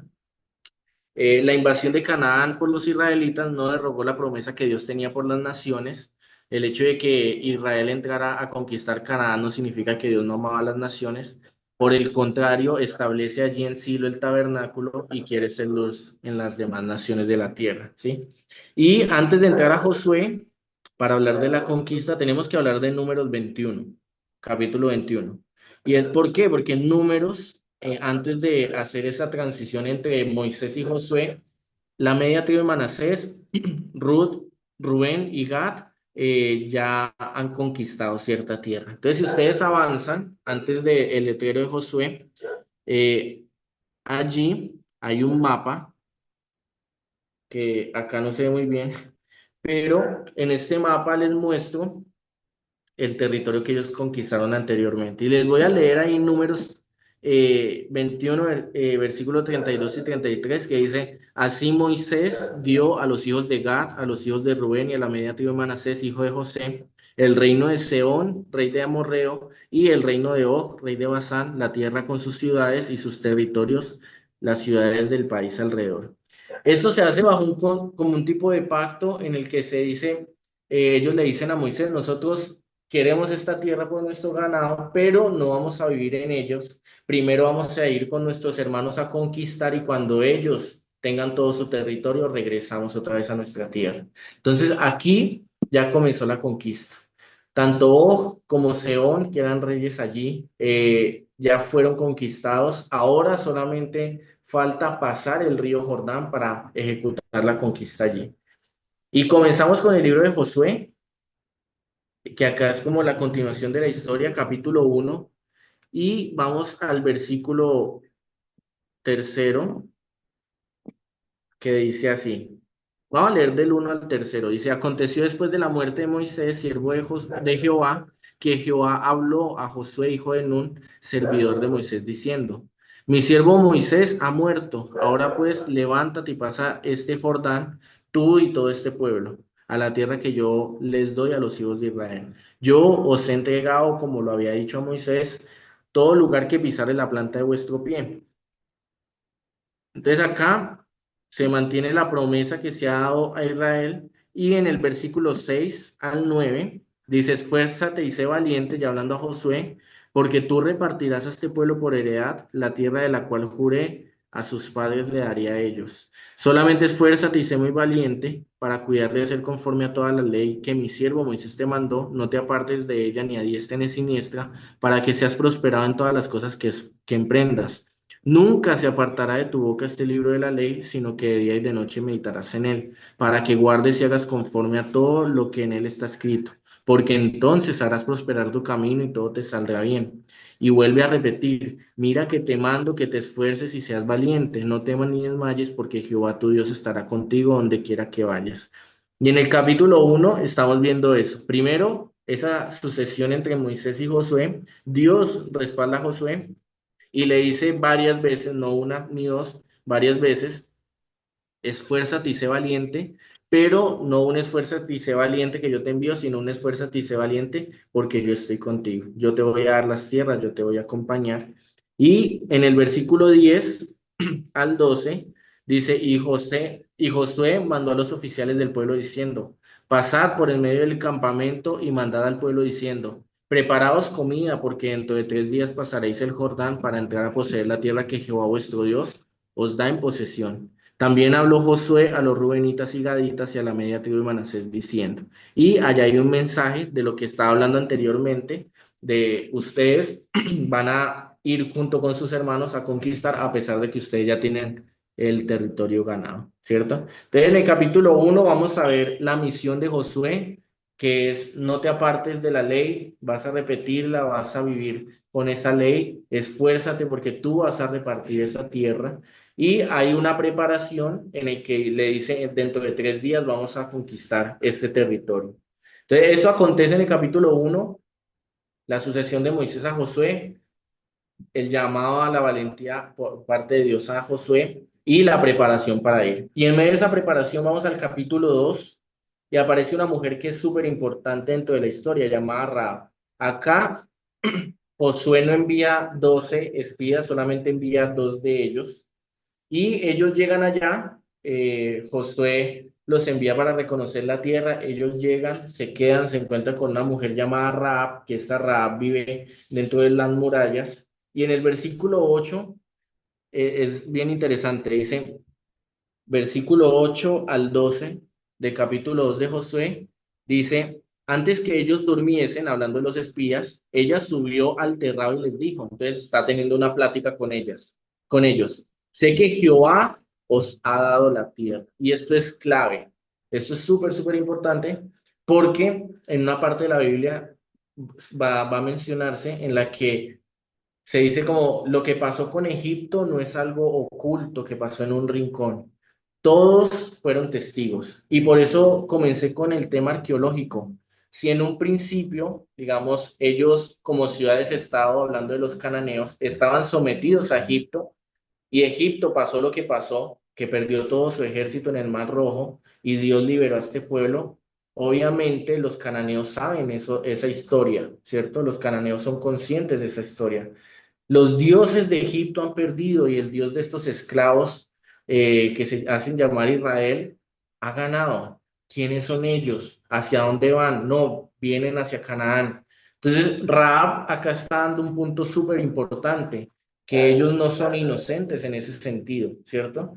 La invasión de Canaán por los israelitas no derogó la promesa que Dios tenía por las naciones. El hecho de que Israel entrara a conquistar Canaán no significa que Dios no amaba a las naciones. Por el contrario, establece allí en Silo el tabernáculo y quiere ser luz en las demás naciones de la tierra, ¿sí? Y antes de entrar a Josué, para hablar de la conquista, tenemos que hablar de Números 21, capítulo 21. ¿Y es por qué? Porque en Números, antes de hacer esa transición entre Moisés y Josué, la media tribu de Manasés, Ruth, Rubén y Gad ya han conquistado cierta tierra. Entonces, si ustedes avanzan antes del letrero de Josué, eh, allí hay un mapa que acá no se ve muy bien, pero en este mapa les muestro el territorio que ellos conquistaron anteriormente. Y les voy a leer ahí Números 21, versículo 32 y 33, que dice, así Moisés dio a los hijos de Gad, a los hijos de Rubén y a la media tribu de Manasés, hijo de José, el reino de Sehón, rey de Amorreo, y el reino de Og, rey de Basán, la tierra con sus ciudades y sus territorios, las ciudades del país alrededor. Esto se hace bajo como un tipo de pacto en el que se dice, ellos le dicen a Moisés, nosotros queremos esta tierra por nuestro ganado, pero no vamos a vivir en ellos. Primero vamos a ir con nuestros hermanos a conquistar y cuando ellos tengan todo su territorio, regresamos otra vez a nuestra tierra. Entonces aquí ya comenzó la conquista. Tanto Og como Sehón, que eran reyes allí, ya fueron conquistados. Ahora solamente falta pasar el río Jordán para ejecutar la conquista allí. Y comenzamos con el libro de Josué, que acá es como la continuación de la historia, capítulo 1, y vamos al versículo tercero, que dice así. Vamos a leer del 1 al tercero. Dice, aconteció después de la muerte de Moisés, siervo de Jehová, que Jehová habló a Josué, hijo de Nun, servidor de Moisés, diciendo, mi siervo Moisés ha muerto, ahora pues levántate y pasa este Jordán, tú y todo este pueblo, a la tierra que yo les doy a los hijos de Israel. Yo os he entregado, como lo había dicho a Moisés, todo lugar que pisare la planta de vuestro pie. Entonces acá se mantiene la promesa que se ha dado a Israel y en el versículo 6 al 9 dice, esfuérzate y sé valiente, y hablando a Josué, porque tú repartirás a este pueblo por heredad la tierra de la cual juré a sus padres le daría a ellos. Solamente esfuérzate y sé muy valiente para cuidar de hacer conforme a toda la ley que mi siervo Moisés te mandó, no te apartes de ella ni a diestra ni a siniestra, para que seas prosperado en todas las cosas que emprendas. Nunca se apartará de tu boca este libro de la ley, sino que de día y de noche meditarás en él, para que guardes y hagas conforme a todo lo que en él está escrito, porque entonces harás prosperar tu camino y todo te saldrá bien. Y vuelve a repetir, mira que te mando que te esfuerces y seas valiente, no temas ni desmayes, porque Jehová tu Dios estará contigo donde quiera que vayas. Y en el capítulo 1 estamos viendo eso. Primero, esa sucesión entre Moisés y Josué. Dios respalda a Josué y le dice varias veces, no una ni dos, varias veces, esfuérzate y sé valiente, pero no un esfuérzate y sé valiente que yo te envío, sino un esfuérzate y sé valiente porque yo estoy contigo. Yo te voy a dar las tierras, yo te voy a acompañar. Y en el versículo 10 al 12 dice, y Josué mandó a los oficiales del pueblo diciendo, pasad por el medio del campamento y mandad al pueblo diciendo, preparaos comida, porque dentro de 3 días pasaréis el Jordán para entrar a poseer la tierra que Jehová vuestro Dios os da en posesión. También habló Josué a los rubenitas y gaditas y a la media tribu de Manasés diciendo, y allá hay un mensaje de lo que estaba hablando anteriormente, de ustedes van a ir junto con sus hermanos a conquistar a pesar de que ustedes ya tienen el territorio ganado, ¿cierto? Entonces en el capítulo 1 vamos a ver la misión de Josué, que es no te apartes de la ley, vas a repetirla, vas a vivir con esa ley, esfuérzate porque tú vas a repartir esa tierra y hay una preparación en el que le dice, dentro de 3 días vamos a conquistar este territorio. Entonces, eso acontece en el capítulo 1, la sucesión de Moisés a Josué, el llamado a la valentía por parte de Dios a Josué y la preparación para ir. Y en medio de esa preparación vamos al capítulo 2 y aparece una mujer que es súper importante dentro de la historia, llamada Rahab. Acá Josué no envía 12 espías, solamente envía 2 de ellos. Y ellos llegan allá, Josué los envía para reconocer la tierra, ellos llegan, se quedan, se encuentran con una mujer llamada Rahab, que esta Rahab vive dentro de las murallas, Y en el versículo 8 es bien interesante, dice, versículo 8 al 12 del capítulo 2 de Josué, dice, antes que ellos durmiesen, hablando de los espías, ella subió al terrado y les dijo, entonces está teniendo una plática con ellos, sé que Jehová os ha dado la tierra. Y esto es clave, esto es súper, súper importante, porque en una parte de la Biblia va a mencionarse en la que se dice como lo que pasó con Egipto no es algo oculto que pasó en un rincón. Todos fueron testigos. Y por eso comencé con el tema arqueológico. Si en un principio, digamos, ellos como ciudades-estado, hablando de los cananeos, estaban sometidos a Egipto, y Egipto pasó lo que pasó, que perdió todo su ejército en el Mar Rojo y Dios liberó a este pueblo. Obviamente los cananeos saben eso, esa historia, ¿cierto? Los cananeos son conscientes de esa historia. Los dioses de Egipto han perdido y el dios de estos esclavos que se hacen llamar Israel ha ganado. ¿Quiénes son ellos? ¿Hacia dónde van? No, vienen hacia Canaán. Entonces, Raab acá está dando un punto súper importante, que ellos no son inocentes en ese sentido, ¿cierto?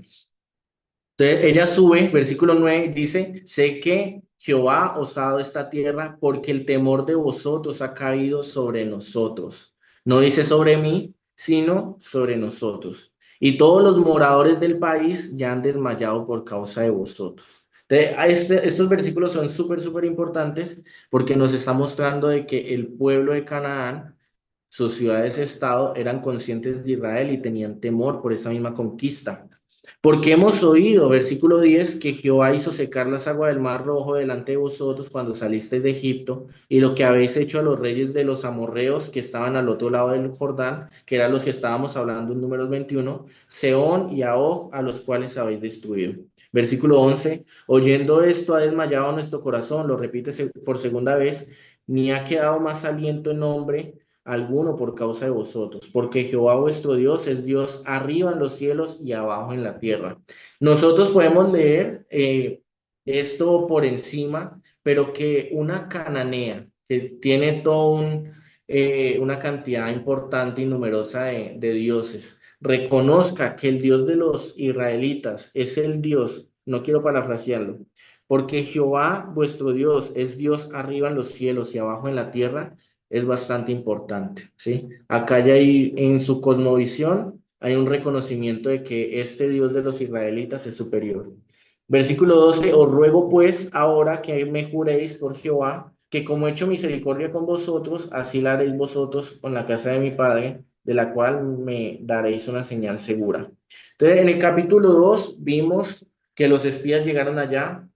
Entonces ella sube, versículo 9 dice, sé que Jehová os ha dado esta tierra porque el temor de vosotros ha caído sobre nosotros. No dice sobre mí, sino sobre nosotros. Y todos los moradores del país ya han desmayado por causa de vosotros. Entonces, estos versículos son súper, súper importantes porque nos está mostrando de que el pueblo de Canaán, sus ciudades-estado, eran conscientes de Israel y tenían temor por esa misma conquista. Porque hemos oído, versículo 10, que Jehová hizo secar las aguas del mar rojo delante de vosotros cuando salisteis de Egipto, y lo que habéis hecho a los reyes de los amorreos que estaban al otro lado del Jordán, que eran los que estábamos hablando en números 21, Seón y Ahog, a los cuales habéis destruido. Versículo 11, oyendo esto ha desmayado nuestro corazón, lo repite por segunda vez, ni ha quedado más aliento en nombre alguno por causa de vosotros, porque Jehová vuestro Dios es Dios arriba en los cielos y abajo en la tierra. Nosotros podemos leer esto por encima, pero que una cananea que tiene una cantidad importante y numerosa de dioses, reconozca que el Dios de los israelitas es el Dios, no quiero parafrasearlo, porque Jehová vuestro Dios es Dios arriba en los cielos y abajo en la tierra, es bastante importante, ¿sí? Acá ya hay, en su cosmovisión, hay un reconocimiento de que este Dios de los israelitas es superior. Versículo 12, os ruego pues ahora que me juréis por Jehová, que como he hecho misericordia con vosotros, así la haréis vosotros con la casa de mi padre, de la cual me daréis una señal segura. Entonces, en el capítulo 2 vimos que los espías llegaron allá,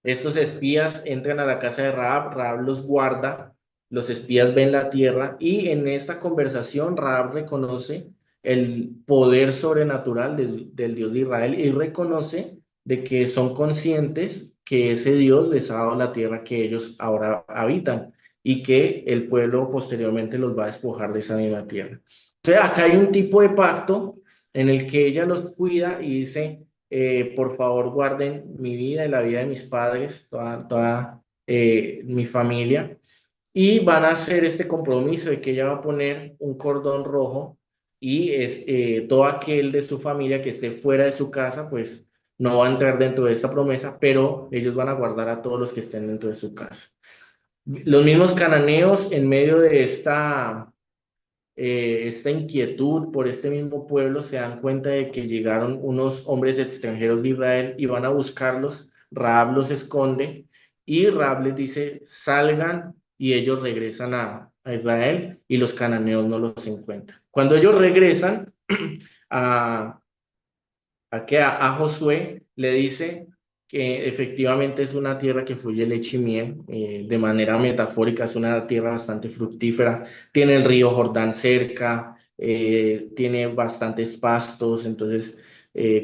estos espías entran a la casa de Rahab, Rahab los guarda, los espías ven la tierra y en esta conversación Rahab reconoce el poder sobrenatural del Dios de Israel y reconoce de que son conscientes que ese Dios les ha dado la tierra que ellos ahora habitan y que el pueblo posteriormente los va a despojar de esa misma tierra. Entonces acá hay un tipo de pacto en el que ella los cuida y dice por favor guarden mi vida y la vida de mis padres, toda mi familia, y van a hacer este compromiso de que ella va a poner un cordón rojo y todo aquel de su familia que esté fuera de su casa, pues no va a entrar dentro de esta promesa, pero ellos van a guardar a todos los que estén dentro de su casa. Los mismos cananeos en medio de esta inquietud por este mismo pueblo, se dan cuenta de que llegaron unos hombres extranjeros de Israel y van a buscarlos. Rahab los esconde y Rahab les dice, salgan y ellos regresan a Israel y los cananeos no los encuentran. Cuando ellos regresan a, a Josué, le dice que efectivamente es una tierra que fluye leche y miel, de manera metafórica es una tierra bastante fructífera, tiene el río Jordán cerca, tiene bastantes pastos, entonces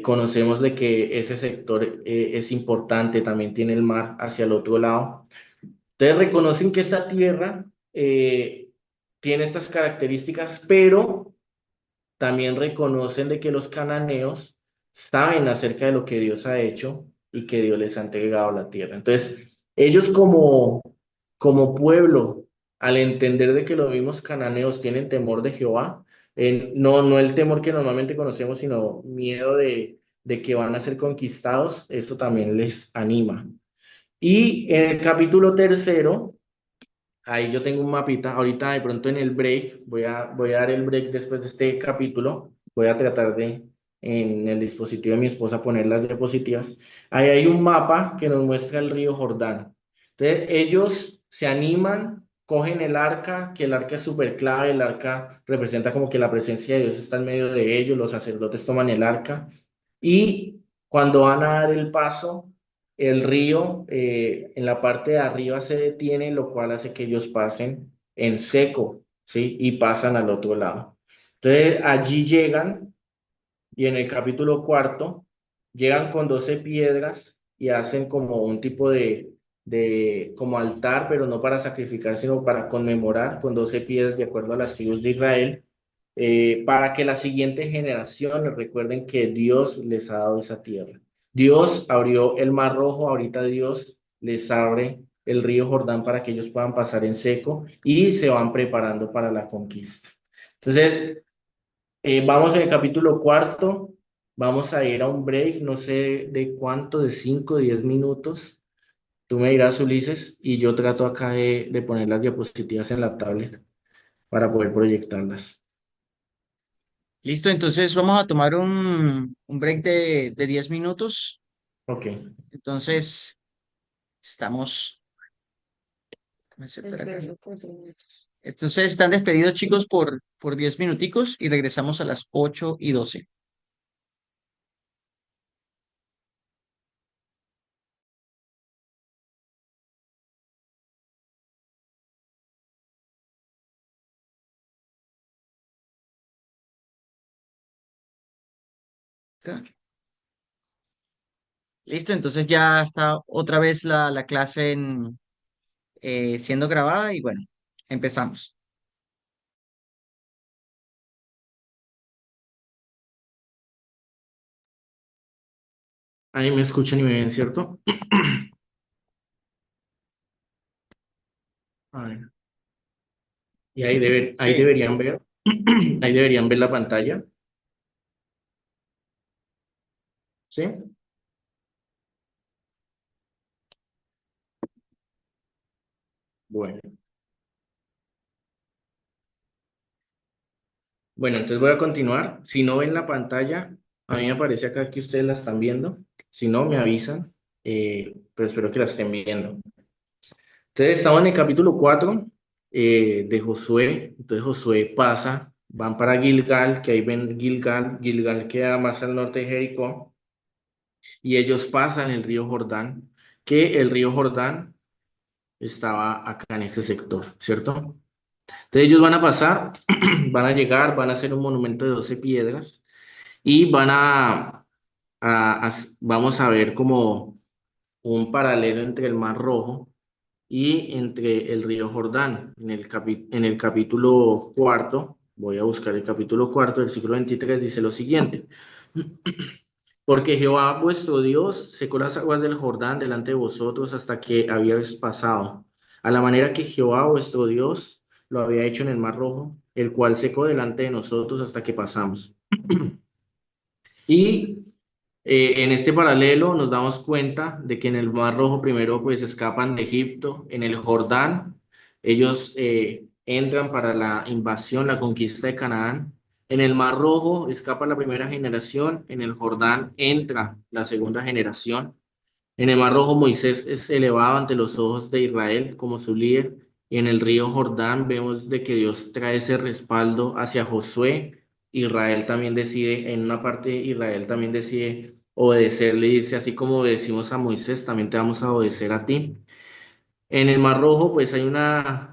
conocemos de que ese sector es importante, también tiene el mar hacia el otro lado. Entonces reconocen que esta tierra tiene estas características, pero también reconocen de que los cananeos saben acerca de lo que Dios ha hecho y que Dios les ha entregado la tierra. Entonces, ellos como pueblo, al entender de que los mismos cananeos tienen temor de Jehová, No el temor que normalmente conocemos, sino miedo de que van a ser conquistados, eso también les anima. Y en el capítulo tercero, ahí yo tengo un mapita. Ahorita de pronto en el break, voy a dar el break después de este capítulo. Voy a tratar de en el dispositivo de mi esposa poner las diapositivas. Ahí hay un mapa que nos muestra el río Jordán. Entonces ellos se animan, cogen el arca, que el arca es súper clave, el arca representa como que la presencia de Dios está en medio de ellos, los sacerdotes toman el arca y cuando van a dar el paso el río en la parte de arriba se detiene, lo cual hace que ellos pasen en seco, ¿sí? Y pasan al otro lado. Entonces allí llegan y en el capítulo cuarto llegan con 12 piedras y hacen como un tipo de como altar, pero no para sacrificar, sino para conmemorar con 12 piedras de acuerdo a las tribus de Israel, para que las siguientes generaciones recuerden que Dios les ha dado esa tierra. Dios abrió el Mar Rojo, ahorita Dios les abre el río Jordán para que ellos puedan pasar en seco y se van preparando para la conquista. Entonces, vamos en el capítulo cuarto, vamos a ir a un break, no sé de cuánto, de 5 o 10 minutos. Tú me dirás, Ulises, y yo trato acá de poner las diapositivas en la tablet para poder proyectarlas. Listo, entonces vamos a tomar un break de 10 minutos. Ok. Entonces, estamos... déjame aceptar acá. Entonces, están despedidos, chicos, por 10 minuticos y regresamos a las 8:12. Listo, entonces ya está otra vez la clase siendo grabada y bueno, empezamos. Ahí me escuchan y me ven, ¿cierto? A ver. Y ahí Sí, deberían ver, ahí deberían ver la pantalla, ¿sí? Bueno. Bueno, entonces voy a continuar. Si no ven la pantalla, a mí me aparece acá que ustedes la están viendo. Si no, me avisan, pero espero que la estén viendo. Entonces, estamos en el capítulo 4 de Josué. Entonces, Josué pasa, van para Gilgal, que ahí ven Gilgal. Gilgal queda más al norte de Jericó. Y ellos pasan el río Jordán, que el río Jordán estaba acá en este sector, ¿cierto? Entonces, ellos van a pasar, van a llegar, van a hacer un monumento de 12 piedras y vamos a ver como un paralelo entre el Mar Rojo y entre el río Jordán. En el capítulo cuarto, voy a buscar el capítulo cuarto, versículo 23, dice lo siguiente. Porque Jehová vuestro Dios secó las aguas del Jordán delante de vosotros hasta que habíais pasado, a la manera que Jehová vuestro Dios lo había hecho en el Mar Rojo, el cual secó delante de nosotros hasta que pasamos. Y en este paralelo nos damos cuenta de que en el Mar Rojo primero pues escapan de Egipto, en el Jordán ellos entran para la invasión, la conquista de Canaán. En el Mar Rojo escapa la primera generación, en el Jordán entra la segunda generación. En el Mar Rojo Moisés es elevado ante los ojos de Israel como su líder. Y en el río Jordán vemos de que Dios trae ese respaldo hacia Josué. Israel también decide, en una parte Israel también decide obedecerle y dice, así como obedecimos a Moisés, también te vamos a obedecer a ti. En el Mar Rojo pues hay un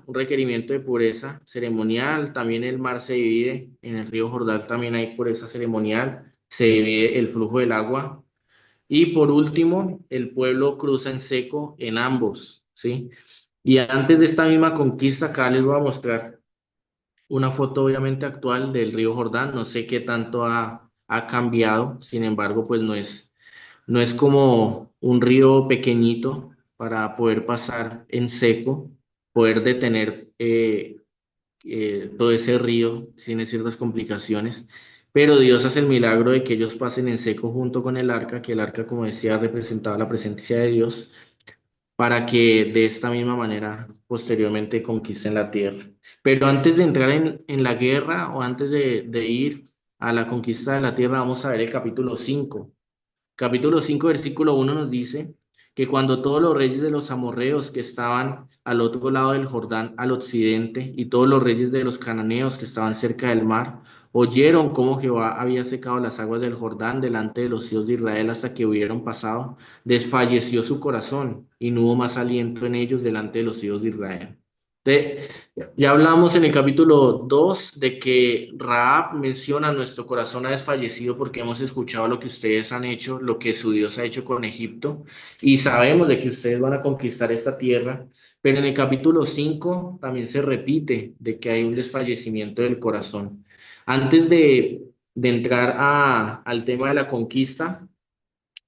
requerimiento de pureza ceremonial, también el mar se divide, en el río Jordán también hay pureza ceremonial, se divide el flujo del agua. Y por último, el pueblo cruza en seco en ambos, ¿sí? Y antes de esta misma conquista, acá les voy a mostrar una foto obviamente actual del río Jordán. No sé qué tanto ha cambiado, sin embargo, pues no es como un río pequeñito para poder pasar en seco, poder detener todo ese río tiene ciertas complicaciones, pero Dios hace el milagro de que ellos pasen en seco junto con el arca, que el arca, como decía, representaba la presencia de Dios, para que de esta misma manera posteriormente conquisten la tierra. Pero antes de entrar en la guerra o antes de ir a la conquista de la tierra, vamos a ver el capítulo 5. Capítulo 5 versículo 1 nos dice que cuando todos los reyes de los amorreos que estaban al otro lado del Jordán, al occidente, y todos los reyes de los cananeos que estaban cerca del mar, oyeron cómo Jehová había secado las aguas del Jordán delante de los hijos de Israel hasta que hubieron pasado, desfalleció su corazón y no hubo más aliento en ellos delante de los hijos de Israel. Entonces, ya hablamos en el capítulo 2 de que Rahab menciona: nuestro corazón ha desfallecido porque hemos escuchado lo que ustedes han hecho, lo que su Dios ha hecho con Egipto, y sabemos de que ustedes van a conquistar esta tierra. Pero en el capítulo 5 también se repite de que hay un desfallecimiento del corazón. Antes de entrar al tema de la conquista,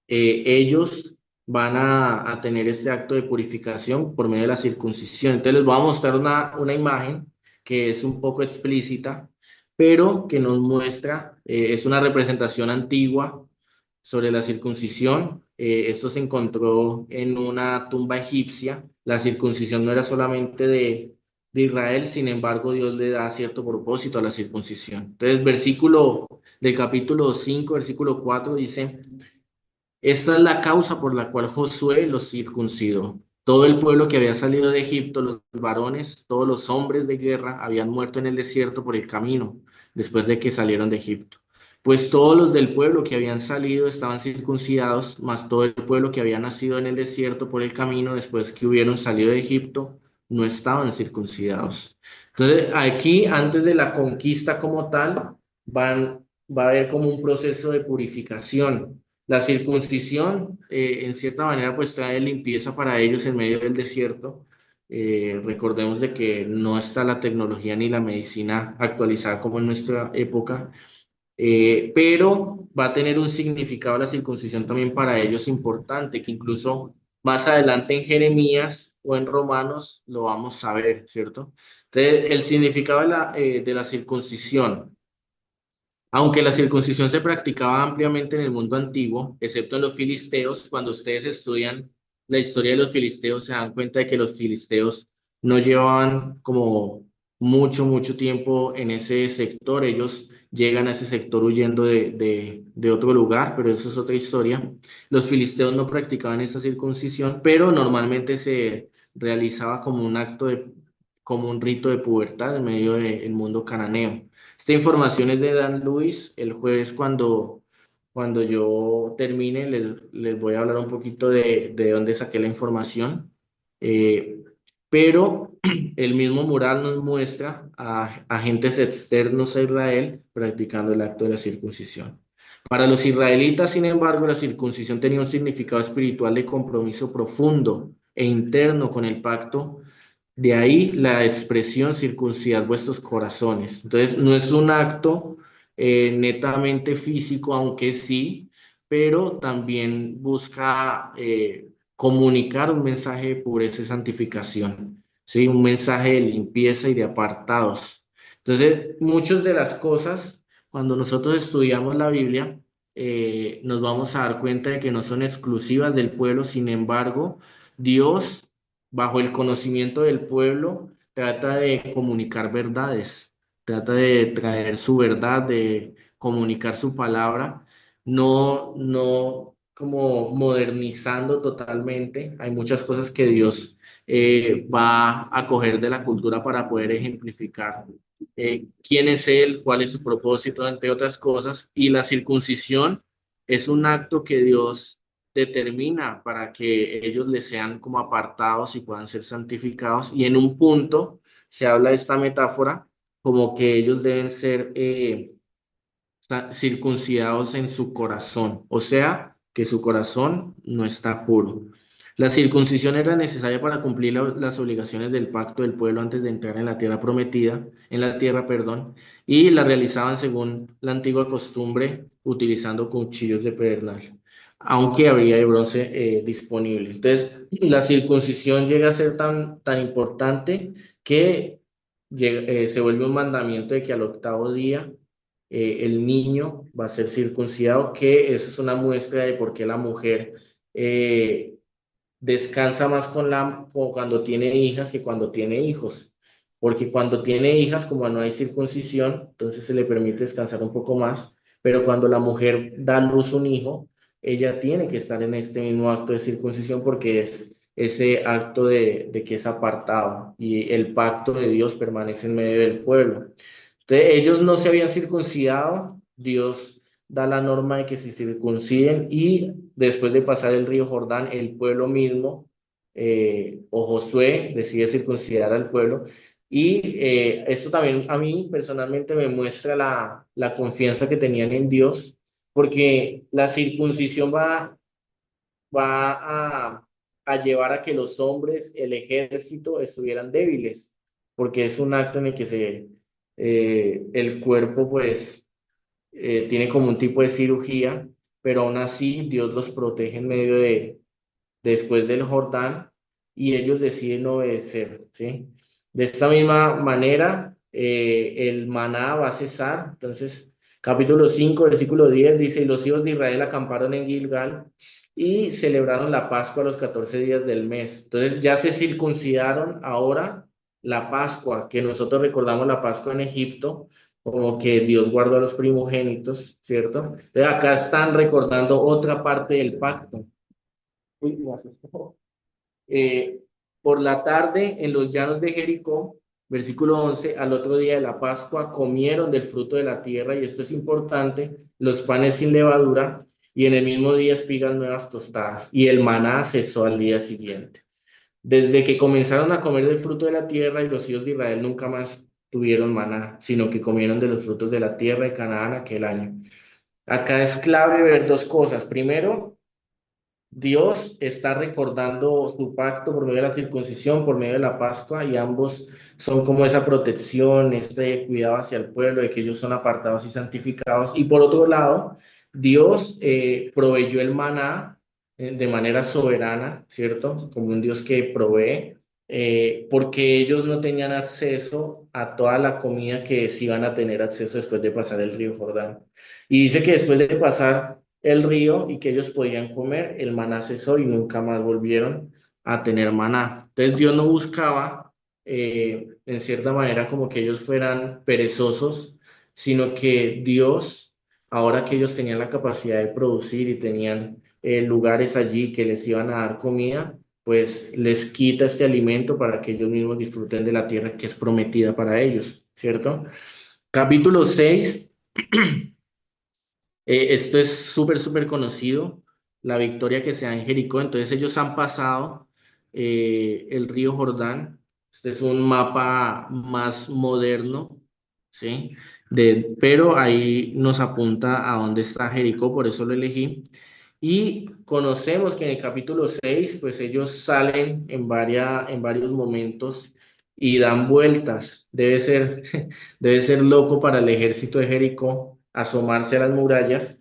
ellos van a tener este acto de purificación por medio de la circuncisión. Entonces les voy a mostrar una imagen que es un poco explícita, pero que nos muestra, es una representación antigua sobre la circuncisión. Esto se encontró en una tumba egipcia. La circuncisión no era solamente de Israel, sin embargo, Dios le da cierto propósito a la circuncisión. Entonces, versículo del capítulo 5 versículo 4 dice: esta es la causa por la cual Josué los circuncidó. Todo el pueblo que había salido de Egipto, los varones, todos los hombres de guerra, habían muerto en el desierto por el camino, después de que salieron de Egipto. Pues todos los del pueblo que habían salido estaban circuncidados, mas todo el pueblo que había nacido en el desierto por el camino, después que hubieron salido de Egipto, no estaban circuncidados. Entonces, aquí, antes de la conquista como tal, va a haber como un proceso de purificación. La circuncisión, en cierta manera, pues trae limpieza para ellos en medio del desierto. Recordemos de que no está la tecnología ni la medicina actualizada como en nuestra época, pero va a tener un significado la circuncisión también para ellos importante, que incluso más adelante en Jeremías o en Romanos lo vamos a ver, ¿cierto? Entonces, el significado de la circuncisión. Aunque la circuncisión se practicaba ampliamente en el mundo antiguo, excepto en los filisteos, cuando ustedes estudian la historia de los filisteos, se dan cuenta de que los filisteos no llevaban como mucho tiempo en ese sector. Ellos llegan a ese sector huyendo de otro lugar, pero eso es otra historia. Los filisteos no practicaban esta circuncisión, pero normalmente se realizaba como un como un rito de pubertad en medio del mundo cananeo. Esta información es de Dan Lewis. El jueves, cuando yo termine, les voy a hablar un poquito de dónde saqué la información. Eh, pero el mismo mural nos muestra a agentes externos a Israel practicando el acto de la circuncisión. Para los israelitas, sin embargo, la circuncisión tenía un significado espiritual de compromiso profundo e interno con el pacto. De ahí la expresión circuncidad vuestros corazones. Entonces, no es un acto netamente físico, aunque sí, pero también busca comunicar un mensaje de pureza y santificación, ¿sí? Un mensaje de limpieza y de apartados. Entonces, muchas de las cosas, cuando nosotros estudiamos la Biblia, nos vamos a dar cuenta de que no son exclusivas del pueblo. Sin embargo, Dios, bajo el conocimiento del pueblo, trata de comunicar verdades, trata de traer su verdad, de comunicar su palabra, no como modernizando totalmente. Hay muchas cosas que Dios va a coger de la cultura para poder ejemplificar quién es Él, cuál es su propósito, entre otras cosas. Y la circuncisión es un acto que Dios determina para que ellos le sean como apartados y puedan ser santificados. Y en un punto se habla de esta metáfora como que ellos deben ser circuncidados en su corazón, o sea, que su corazón no está puro. La circuncisión era necesaria para cumplir las obligaciones del pacto del pueblo antes de entrar en la tierra prometida, en la tierra, perdón, y la realizaban según la antigua costumbre, utilizando cuchillos de pedernal, aunque habría de bronce disponible. Entonces, la circuncisión llega a ser tan importante que se vuelve un mandamiento de que al octavo día el niño va a ser circuncidado, que eso es una muestra de por qué la mujer eh, descansa más cuando tiene hijas que cuando tiene hijos. Porque cuando tiene hijas, como no hay circuncisión, entonces se le permite descansar un poco más. Pero cuando la mujer da a luz un hijo, ella tiene que estar en este mismo acto de circuncisión porque es ese acto de que es apartado y el pacto de Dios permanece en medio del pueblo. Entonces, ellos no se habían circuncidado, Dios da la norma de que se circunciden y después de pasar el río Jordán, el pueblo mismo, o Josué, decide circuncidar al pueblo. Y esto también a mí personalmente me muestra la confianza que tenían en Dios, porque la circuncisión va a llevar a que los hombres, el ejército, estuvieran débiles, porque es un acto en el que el cuerpo pues tiene como un tipo de cirugía, pero aún así Dios los protege en medio después del Jordán y ellos deciden obedecer, ¿sí? De esta misma manera, el maná va a cesar. Entonces, capítulo 5 versículo 10 dice, y los hijos de Israel acamparon en Gilgal y celebraron la Pascua a los 14 días del mes. Entonces, ya se circuncidaron ahora la Pascua, que nosotros recordamos la Pascua en Egipto, como que Dios guardó a los primogénitos, ¿cierto? Entonces, acá están recordando otra parte del pacto. Uy, me asustó. Eh, por la tarde, en los llanos de Jericó, versículo 11, al otro día de la Pascua, comieron del fruto de la tierra, y esto es importante, los panes sin levadura, y en el mismo día espigas nuevas tostadas, y el maná cesó al día siguiente. Desde que comenzaron a comer del fruto de la tierra, y los hijos de Israel nunca más tuvieron maná, sino que comieron de los frutos de la tierra de Canaán aquel año. Acá es clave ver dos cosas. Primero, Dios está recordando su pacto por medio de la circuncisión, por medio de la Pascua, y ambos son como esa protección, este cuidado hacia el pueblo, de que ellos son apartados y santificados. Y por otro lado, Dios proveyó el maná de manera soberana, ¿cierto? Como un Dios que provee, porque ellos no tenían acceso a toda la comida que sí iban a tener acceso después de pasar el río Jordán. Y dice que después de pasar el río y que ellos podían comer, el maná cesó y nunca más volvieron a tener maná. Entonces Dios no buscaba, en cierta manera, como que ellos fueran perezosos, sino que Dios, ahora que ellos tenían la capacidad de producir y tenían lugares allí que les iban a dar comida, pues les quita este alimento para que ellos mismos disfruten de la tierra que es prometida para ellos, ¿cierto? Capítulo 6. Esto es súper, súper conocido, la victoria que se da en Jericó. Entonces ellos han pasado el río Jordán. Este es un mapa más moderno, ¿sí? Pero ahí nos apunta a dónde está Jericó, por eso lo elegí. Y conocemos que en el capítulo 6 pues ellos salen en varios momentos y dan vueltas. Debe ser loco para el ejército de Jericó asomarse a las murallas.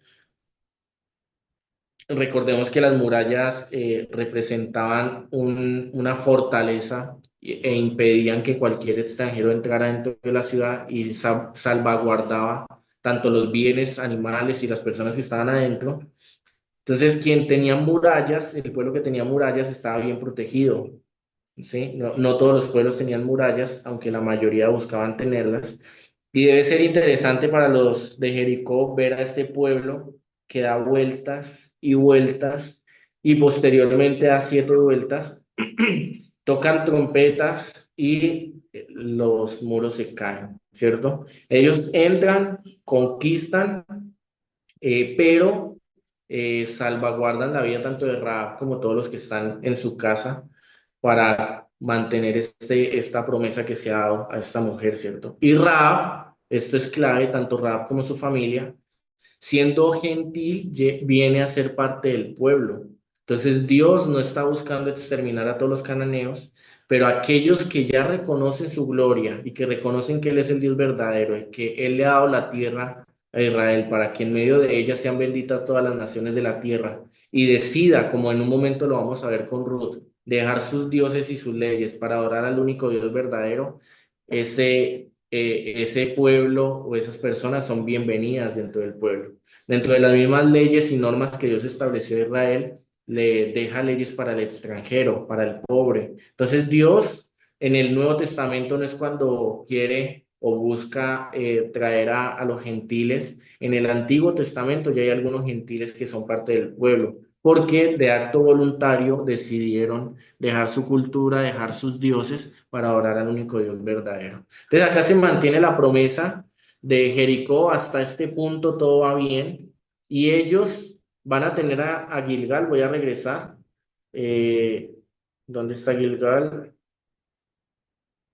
Recordemos que las murallas representaban una fortaleza e impedían que cualquier extranjero entrara dentro de la ciudad y salvaguardaba tanto los bienes animales y las personas que estaban adentro. Entonces, quien tenía murallas, el pueblo que tenía murallas estaba bien protegido, ¿sí? No todos los pueblos tenían murallas, aunque la mayoría buscaban tenerlas. Y debe ser interesante para los de Jericó ver a este pueblo que da vueltas y vueltas y posteriormente da 7 vueltas, tocan trompetas y los muros se caen, ¿cierto? Ellos entran, conquistan, pero salvaguardan la vida tanto de Rahab como todos los que están en su casa para mantener esta promesa que se ha dado a esta mujer, ¿cierto? Y Rahab, esto es clave, tanto Rahab como su familia, siendo gentil, viene a ser parte del pueblo. Entonces Dios no está buscando exterminar a todos los cananeos, pero aquellos que ya reconocen su gloria y que reconocen que Él es el Dios verdadero y que Él le ha dado la tierra a Israel para que en medio de ella sean benditas todas las naciones de la tierra y decida, como en un momento lo vamos a ver con Ruth, dejar sus dioses y sus leyes para adorar al único Dios verdadero, ese pueblo o esas personas son bienvenidas dentro del pueblo. Dentro de las mismas leyes y normas que Dios estableció a Israel, le deja leyes para el extranjero, para el pobre. Entonces Dios en el Nuevo Testamento no es cuando quiere o busca traer a los gentiles. En el Antiguo Testamento ya hay algunos gentiles que son parte del pueblo, porque de acto voluntario decidieron dejar su cultura, dejar sus dioses para adorar al único Dios verdadero. Entonces acá se mantiene la promesa de Jericó, hasta este punto todo va bien, y ellos van a tener a Gilgal, voy a regresar. Eh, ¿Dónde está Gilgal?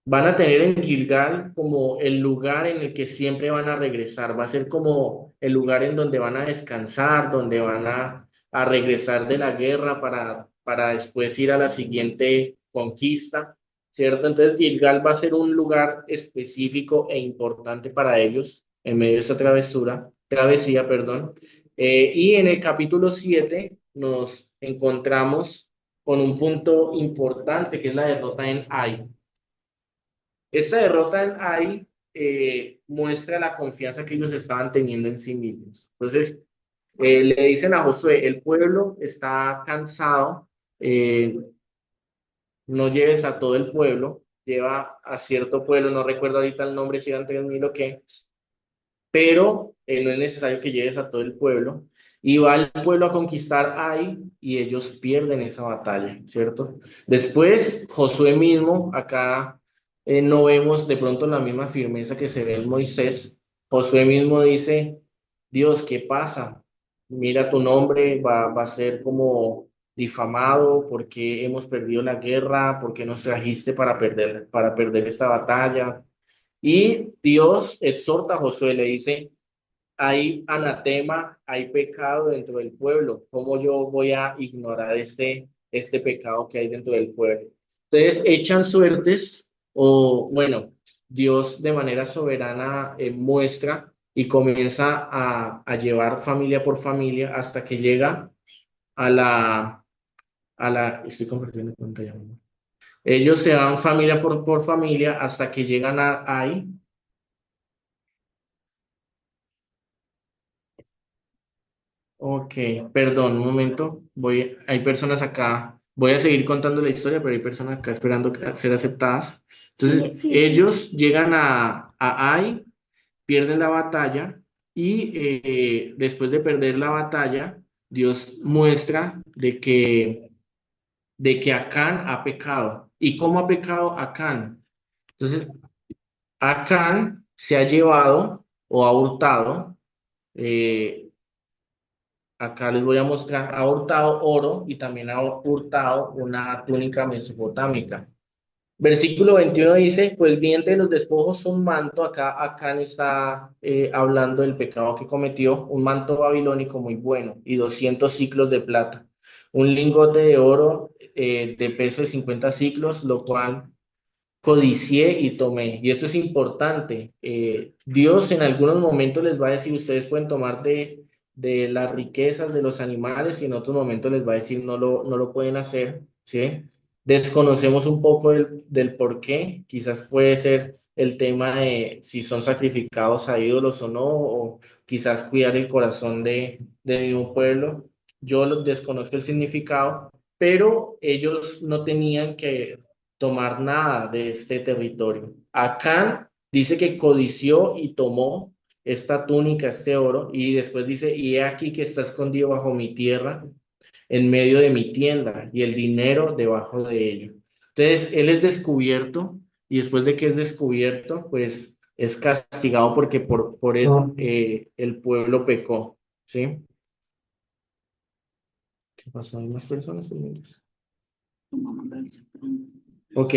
Van a tener en Gilgal como el lugar en el que siempre van a regresar. Va a ser como el lugar en donde van a descansar, donde van a regresar de la guerra para después ir a la siguiente conquista, ¿cierto? Entonces Gilgal va a ser un lugar específico e importante para ellos en medio de esta travesía, perdón. Y en el capítulo 7 nos encontramos con un punto importante que es la derrota en Ai. Esta derrota en Ai muestra la confianza que ellos estaban teniendo en sí mismos. Entonces, le dicen a Josué, el pueblo está cansado, eh, no lleves a todo el pueblo, lleva a cierto pueblo, no recuerdo ahorita el nombre, si eran 3.000 o qué, pero no es necesario que llegues a todo el pueblo. Y va el pueblo a conquistar Ai y ellos pierden esa batalla, ¿cierto? Después, Josué mismo, acá no vemos de pronto la misma firmeza que se ve en Moisés. Josué mismo dice, Dios, ¿qué pasa? Mira, tu nombre va a ser como difamado porque hemos perdido la guerra, porque nos trajiste para perder esta batalla. Y Dios exhorta a Josué, le dice, hay anatema, hay pecado dentro del pueblo. ¿Cómo yo voy a ignorar este pecado que hay dentro del pueblo? Entonces echan suertes o, bueno, Dios de manera soberana muestra y comienza a llevar familia por familia hasta que llega a estoy compartiendo pantalla. ¿No? Ellos se van familia por familia hasta que llegan a Ai. Ok, perdón, un momento. Hay personas acá. Voy a seguir contando la historia, pero hay personas acá esperando a ser aceptadas. Entonces, Sí, ellos llegan a Ai, pierden la batalla y después de perder la batalla, Dios muestra de que Acán ha pecado. ¿Y cómo ha pecado Acán? Entonces, Acán se ha llevado o ha hurtado. eh, Acá les voy a mostrar, ha hurtado oro y también ha hurtado una túnica mesopotámica. Versículo 21 dice, pues bien de los despojos un manto, acá está hablando del pecado que cometió, un manto babilónico muy bueno y 200 ciclos de plata, un lingote de oro de peso de 50 ciclos, lo cual codicié y tomé. Y esto es importante. Dios en algunos momentos les va a decir, ustedes pueden tomar de las riquezas de los animales y en otros momentos les va a decir, no lo pueden hacer, ¿sí? Desconocemos un poco del por qué. Quizás puede ser el tema de si son sacrificados a ídolos o no, o quizás cuidar el corazón de un pueblo. Yo desconozco el significado, pero ellos no tenían que tomar nada de este territorio. Acán dice que codició y tomó esta túnica, este oro, y después dice, y he aquí que está escondido bajo mi tierra, en medio de mi tienda, y el dinero debajo de ello. Entonces, él es descubierto, y después de que es descubierto, pues es castigado porque por eso el pueblo pecó, ¿sí? ¿Qué pasó? ¿Hay más personas? Ok,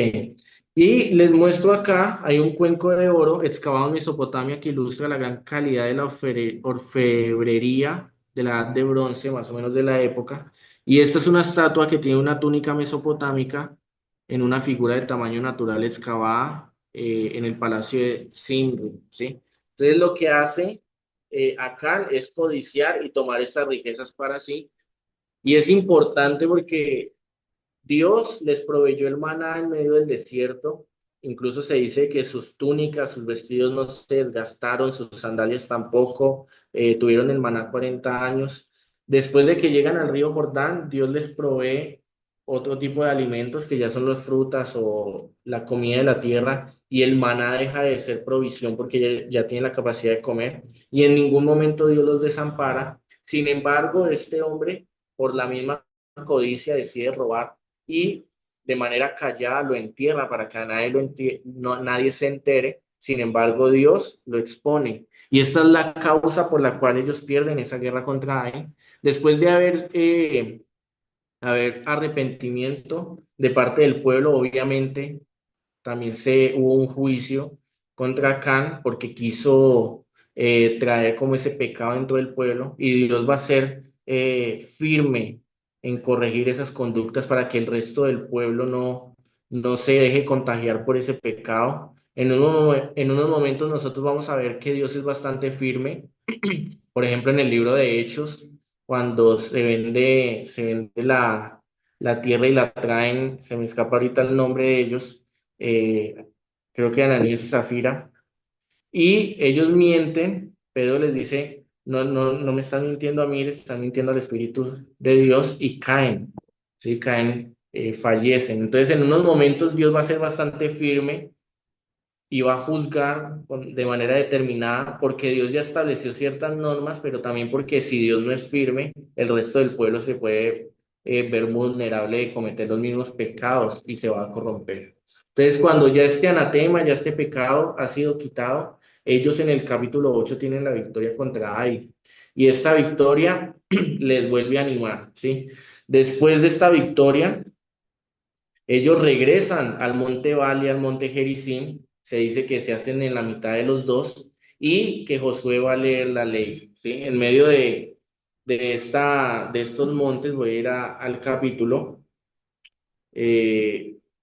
y les muestro acá, hay un cuenco de oro excavado en Mesopotamia que ilustra la gran calidad de la orfebrería de la Edad de Bronce, más o menos de la época. Y esta es una estatua que tiene una túnica mesopotámica en una figura de tamaño natural excavada en el palacio de Simri, ¿sí? Entonces lo que hace acá es codiciar y tomar estas riquezas para sí. Y es importante porque Dios les proveyó el maná en medio del desierto, incluso se dice que sus túnicas, sus vestidos no se desgastaron, sus sandalias tampoco, tuvieron el maná 40 años. Después de que llegan al río Jordán, Dios les provee otro tipo de alimentos que ya son las frutas o la comida de la tierra, y el maná deja de ser provisión porque ya tienen la capacidad de comer, y en ningún momento Dios los desampara. Sin embargo, este hombre, por la misma codicia, decide robar y de manera callada lo entierra para que nadie se entere. Sin embargo, Dios lo expone. Y esta es la causa por la cual ellos pierden esa guerra contra Ai. Después de haber arrepentimiento de parte del pueblo, obviamente también hubo un juicio contra Can porque quiso traer como ese pecado dentro del pueblo, y Dios va a ser firme en corregir esas conductas para que el resto del pueblo no se deje contagiar por ese pecado. En unos momentos nosotros vamos a ver que Dios es bastante firme. Por ejemplo, en el libro de Hechos, cuando se vende la tierra y la traen, se me escapa ahorita el nombre de ellos, eh, creo que Ananías y Zafira, y ellos mienten. Pedro les dice, no, no, no me están mintiendo a mí, les están mintiendo al Espíritu de Dios, y caen, ¿sí? Caen, fallecen. Entonces, en unos momentos Dios va a ser bastante firme y va a juzgar de manera determinada, porque Dios ya estableció ciertas normas, pero también porque si Dios no es firme, el resto del pueblo se puede ver vulnerable de cometer los mismos pecados y se va a corromper. Entonces, cuando ya este anatema, ya este pecado ha sido quitado, ellos en el capítulo 8 tienen la victoria contra Ai. Y esta victoria les vuelve a animar, ¿sí? Después de esta victoria, ellos regresan al monte Bal y al monte Gerizim. Se dice que se hacen en la mitad de los dos y que Josué va a leer la ley, ¿sí? En medio de estos montes, voy a ir al capítulo,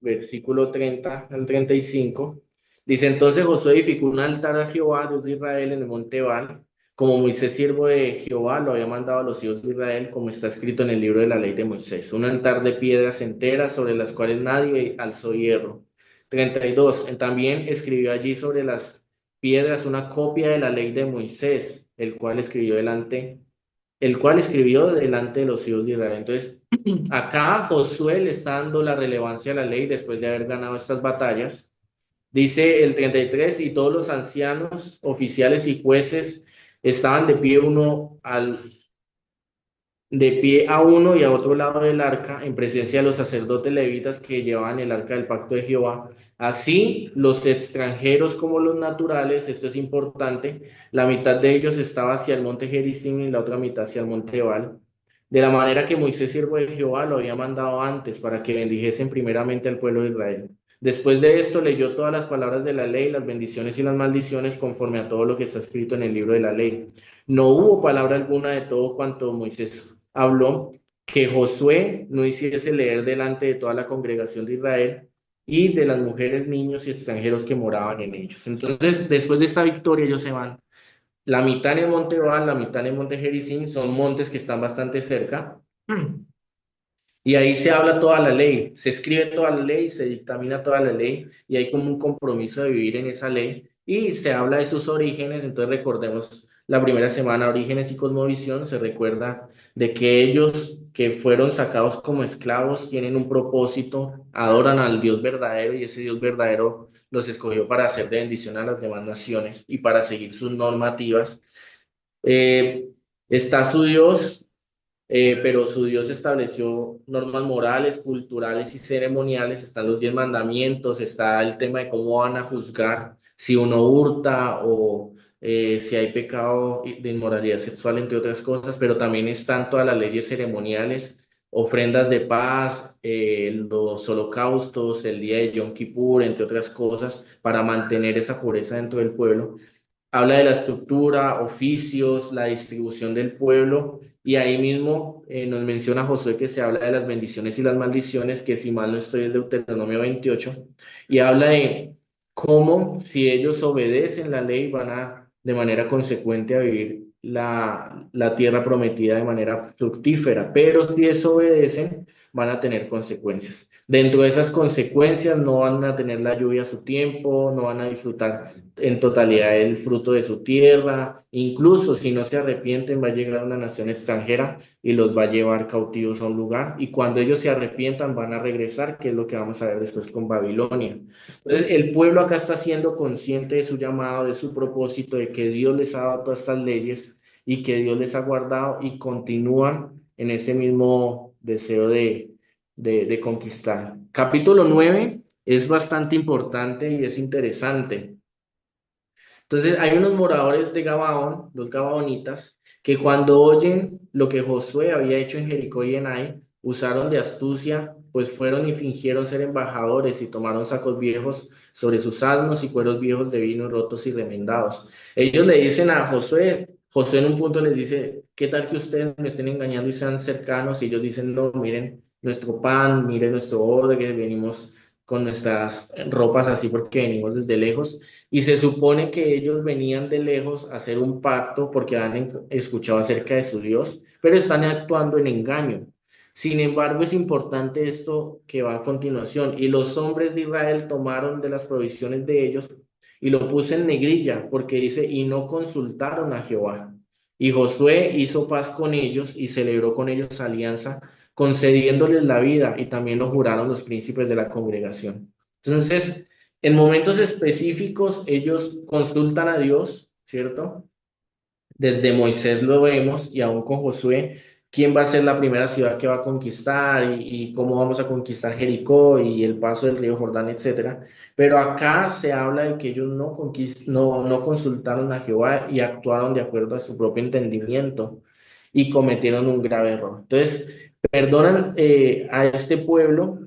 versículo 30 al 35. Dice: entonces Josué edificó un altar a Jehová, Dios de Israel, en el monte Ebal, como Moisés, siervo de Jehová, lo había mandado a los hijos de Israel, como está escrito en el libro de la ley de Moisés. Un altar de piedras enteras sobre las cuales nadie alzó hierro. 32. También escribió allí sobre las piedras una copia de la ley de Moisés, el cual escribió delante de los hijos de Israel. Entonces, acá Josué le está dando la relevancia a la ley después de haber ganado estas batallas. Dice el 33: y todos los ancianos, oficiales y jueces estaban de pie a uno y a otro lado del arca, en presencia de los sacerdotes levitas que llevaban el arca del pacto de Jehová. Así, los extranjeros como los naturales, esto es importante, la mitad de ellos estaba hacia el monte Gerizim y la otra mitad hacia el monte Ebal, de la manera que Moisés, siervo de Jehová, lo había mandado antes, para que bendijesen primeramente al pueblo de Israel. Después de esto leyó todas las palabras de la ley, las bendiciones y las maldiciones, conforme a todo lo que está escrito en el libro de la ley. No hubo palabra alguna de todo cuanto Moisés habló que Josué no hiciese leer delante de toda la congregación de Israel y de las mujeres, niños y extranjeros que moraban en ellos. Entonces, después de esta victoria, ellos se van. La mitad en el monte Ebal, la mitad en el monte Gerizim, son montes que están bastante cerca. Y ahí se habla toda la ley, se escribe toda la ley, se dictamina toda la ley, y hay como un compromiso de vivir en esa ley, y se habla de sus orígenes. Entonces recordemos la primera semana, orígenes y cosmovisión. Se recuerda de que ellos que fueron sacados como esclavos tienen un propósito, adoran al Dios verdadero, y ese Dios verdadero los escogió para hacer de bendición a las demás naciones y para seguir sus normativas. Eh, Está su Dios, pero su Dios estableció normas morales, culturales y ceremoniales. Están los 10 mandamientos, está el tema de cómo van a juzgar si uno hurta o si hay pecado de inmoralidad sexual, entre otras cosas, pero también están todas las leyes ceremoniales, ofrendas de paz, los holocaustos, el día de Yom Kippur, entre otras cosas, para mantener esa pureza dentro del pueblo. Habla de la estructura, oficios, la distribución del pueblo, y ahí mismo nos menciona Josué que se habla de las bendiciones y las maldiciones, que si mal no estoy es Deuteronomio 28, y habla de cómo si ellos obedecen la ley van a de manera consecuente a vivir la tierra prometida de manera fructífera, pero si desobedecen van a tener consecuencias. Dentro de esas consecuencias no van a tener la lluvia a su tiempo, no van a disfrutar en totalidad el fruto de su tierra, incluso si no se arrepienten va a llegar una nación extranjera y los va a llevar cautivos a un lugar y cuando ellos se arrepientan van a regresar, que es lo que vamos a ver después con Babilonia. Entonces el pueblo acá está siendo consciente de su llamado, de su propósito, de que Dios les ha dado todas estas leyes y que Dios les ha guardado y continúan en ese mismo deseo de conquistar. Capítulo 9 es bastante importante y es interesante. Entonces hay unos moradores de Gabaón, los gabaonitas, que cuando oyen lo que Josué había hecho en Jericó y en Ai, usaron de astucia, pues fueron y fingieron ser embajadores y tomaron sacos viejos sobre sus asnos y cueros viejos de vino rotos y remendados. Ellos le dicen a Josué, Josué en un punto les dice, ¿qué tal que ustedes me estén engañando y sean cercanos? Y ellos dicen, no, miren nuestro pan, miren nuestro oro, que venimos con nuestras ropas así porque venimos desde lejos. Y se supone que ellos venían de lejos a hacer un pacto porque han escuchado acerca de su Dios, pero están actuando en engaño. Sin embargo, es importante esto que va a continuación. Y los hombres de Israel tomaron de las provisiones de ellos y lo puse en negrilla porque dice, y no consultaron a Jehová. Y Josué hizo paz con ellos y celebró con ellos alianza, concediéndoles la vida, y también lo juraron los príncipes de la congregación. Entonces, en momentos específicos ellos consultan a Dios, ¿cierto? Desde Moisés lo vemos y aún con Josué, quién va a ser la primera ciudad que va a conquistar y cómo vamos a conquistar Jericó y el paso del río Jordán, etcétera. Pero acá se habla de que ellos no consultaron a Jehová y actuaron de acuerdo a su propio entendimiento y cometieron un grave error. Entonces, perdonan a este pueblo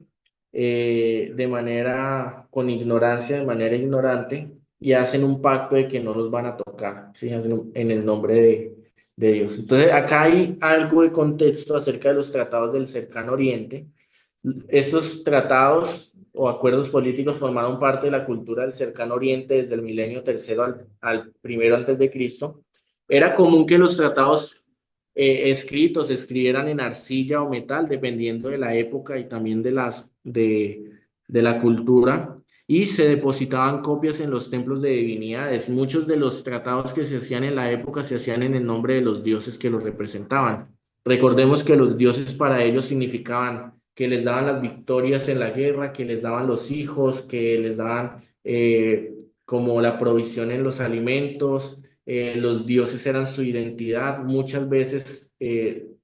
de manera, con ignorancia, de manera ignorante, y hacen un pacto de que no los van a tocar, ¿sí? En el nombre de Dios. Entonces, acá hay algo de contexto acerca de los tratados del Cercano Oriente. Estos tratados o acuerdos políticos formaron parte de la cultura del Cercano Oriente desde el milenio tercero al primero antes de Cristo. Era común que los tratados escritos se escribieran en arcilla o metal, dependiendo de la época y también de la cultura, y se depositaban copias en los templos de divinidades. Muchos de los tratados que se hacían en la época se hacían en el nombre de los dioses que los representaban. Recordemos que los dioses para ellos significaban que les daban las victorias en la guerra, que les daban los hijos, que les daban como la provisión en los alimentos. Los dioses eran su identidad. Muchas veces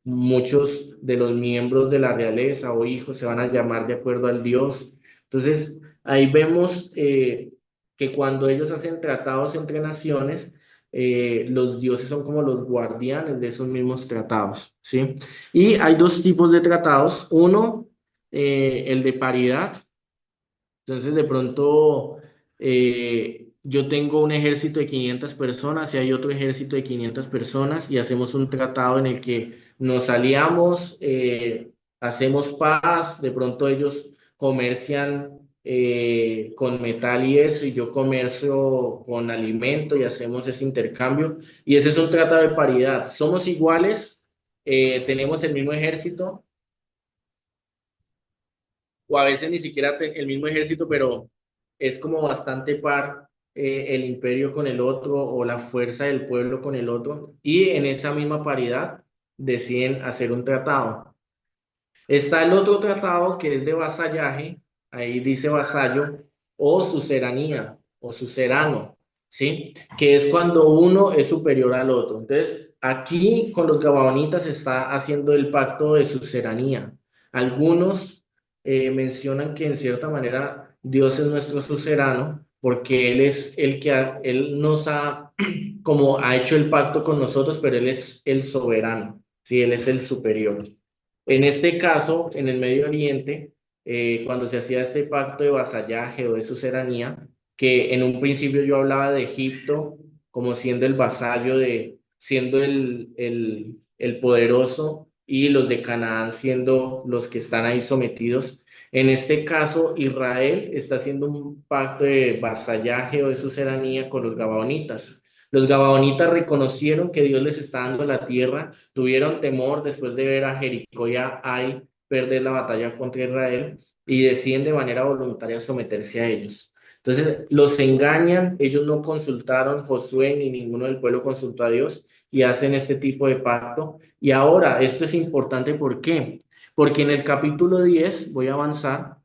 muchos de los miembros de la realeza o hijos se van a llamar de acuerdo al dios. Entonces, ahí vemos que cuando ellos hacen tratados entre naciones, los dioses son como los guardianes de esos mismos tratados, ¿sí? Y hay dos tipos de tratados. Uno, el de paridad. Entonces, de pronto, yo tengo un ejército de 500 personas y hay otro ejército de 500 personas y hacemos un tratado en el que nos aliamos, hacemos paz, de pronto ellos comercian con metal y eso, y yo comercio con alimento y hacemos ese intercambio. Y ese es un tratado de paridad. Somos iguales, tenemos el mismo ejército o a veces ni siquiera el mismo ejército, pero es como bastante par el imperio con el otro o la fuerza del pueblo con el otro, y en esa misma paridad deciden hacer un tratado. Está el otro tratado que es de vasallaje, ahí dice vasallo, o suceranía, o sucerano, ¿sí? Que es cuando uno es superior al otro. Entonces, aquí con los gabaonitas se está haciendo el pacto de suceranía. Algunos mencionan que en cierta manera Dios es nuestro sucerano, porque Él es el que Él nos ha, como ha hecho el pacto con nosotros, pero Él es el soberano, ¿sí? Él es el superior. En este caso, en el Medio Oriente, cuando se hacía este pacto de vasallaje o de suceranía, que en un principio yo hablaba de Egipto como siendo el vasallo siendo el poderoso, y los de Canaán siendo los que están ahí sometidos. En este caso, Israel está haciendo un pacto de vasallaje o de suceranía con los gabaonitas. Los gabaonitas reconocieron que Dios les está dando la tierra, tuvieron temor después de ver a Jericó y a Ai, perder la batalla contra Israel y deciden de manera voluntaria someterse a ellos. Entonces los engañan, ellos no consultaron, Josué ni ninguno del pueblo consultó a Dios y hacen este tipo de pacto. Y ahora, esto es importante, ¿por qué? Porque en el capítulo 10 voy a avanzar,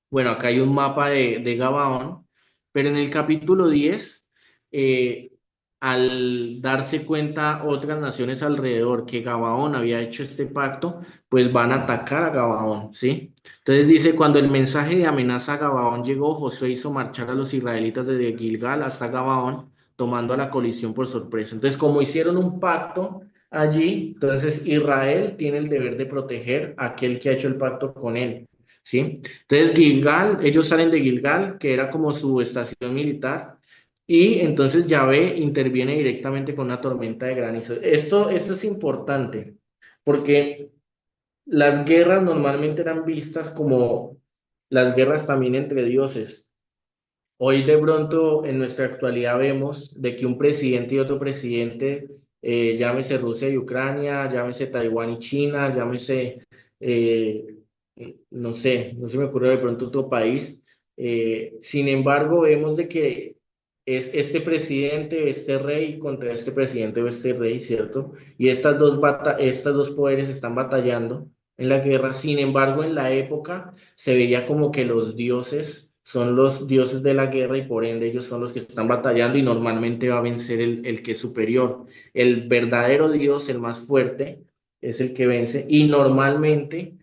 bueno, acá hay un mapa de Gabaón, pero en el capítulo 10, eh, al darse cuenta otras naciones alrededor que Gabaón había hecho este pacto, pues van a atacar a Gabaón, ¿sí? Entonces dice, cuando el mensaje de amenaza a Gabaón llegó, Josué hizo marchar a los israelitas desde Gilgal hasta Gabaón, tomando a la colisión por sorpresa. Entonces, como hicieron un pacto allí, entonces Israel tiene el deber de proteger a aquel que ha hecho el pacto con él, ¿sí? Entonces Gilgal, ellos salen de Gilgal, que era como su estación militar, y entonces Yahvé interviene directamente con una tormenta de granizo. Esto es importante, porque las guerras normalmente eran vistas como las guerras también entre dioses. Hoy de pronto en nuestra actualidad vemos de que un presidente y otro presidente, llámese Rusia y Ucrania, llámese Taiwán y China, llámese, eh, no se me ocurre de pronto otro país. Sin embargo, vemos de que es este presidente, este rey contra este presidente o este rey, ¿cierto? Y estas dos poderes están batallando en la guerra. Sin embargo, en la época se veía como que los dioses son los dioses de la guerra y por ende ellos son los que están batallando y normalmente va a vencer el que es superior. El verdadero dios, el más fuerte, es el que vence y normalmente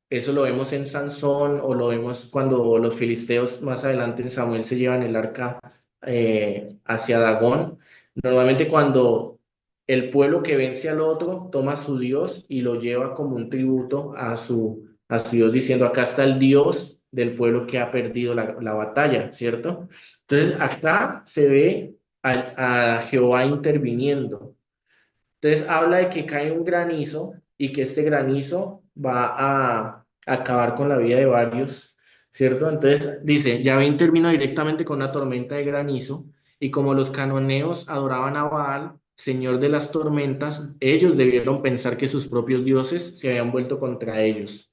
eso lo vemos en Sansón o lo vemos cuando los filisteos más adelante en Samuel se llevan el arca hacia Dagón. Normalmente cuando el pueblo que vence al otro toma a su Dios y lo lleva como un tributo a su Dios diciendo, acá está el Dios del pueblo que ha perdido la batalla, ¿cierto? Entonces acá se ve a Jehová interviniendo. Entonces habla de que cae un granizo y que este granizo va a acabar con la vida de varios, ¿cierto? Entonces dice, Yahvé intervino directamente con una tormenta de granizo y como los cananeos adoraban a Baal, señor de las tormentas, ellos debieron pensar que sus propios dioses se habían vuelto contra ellos.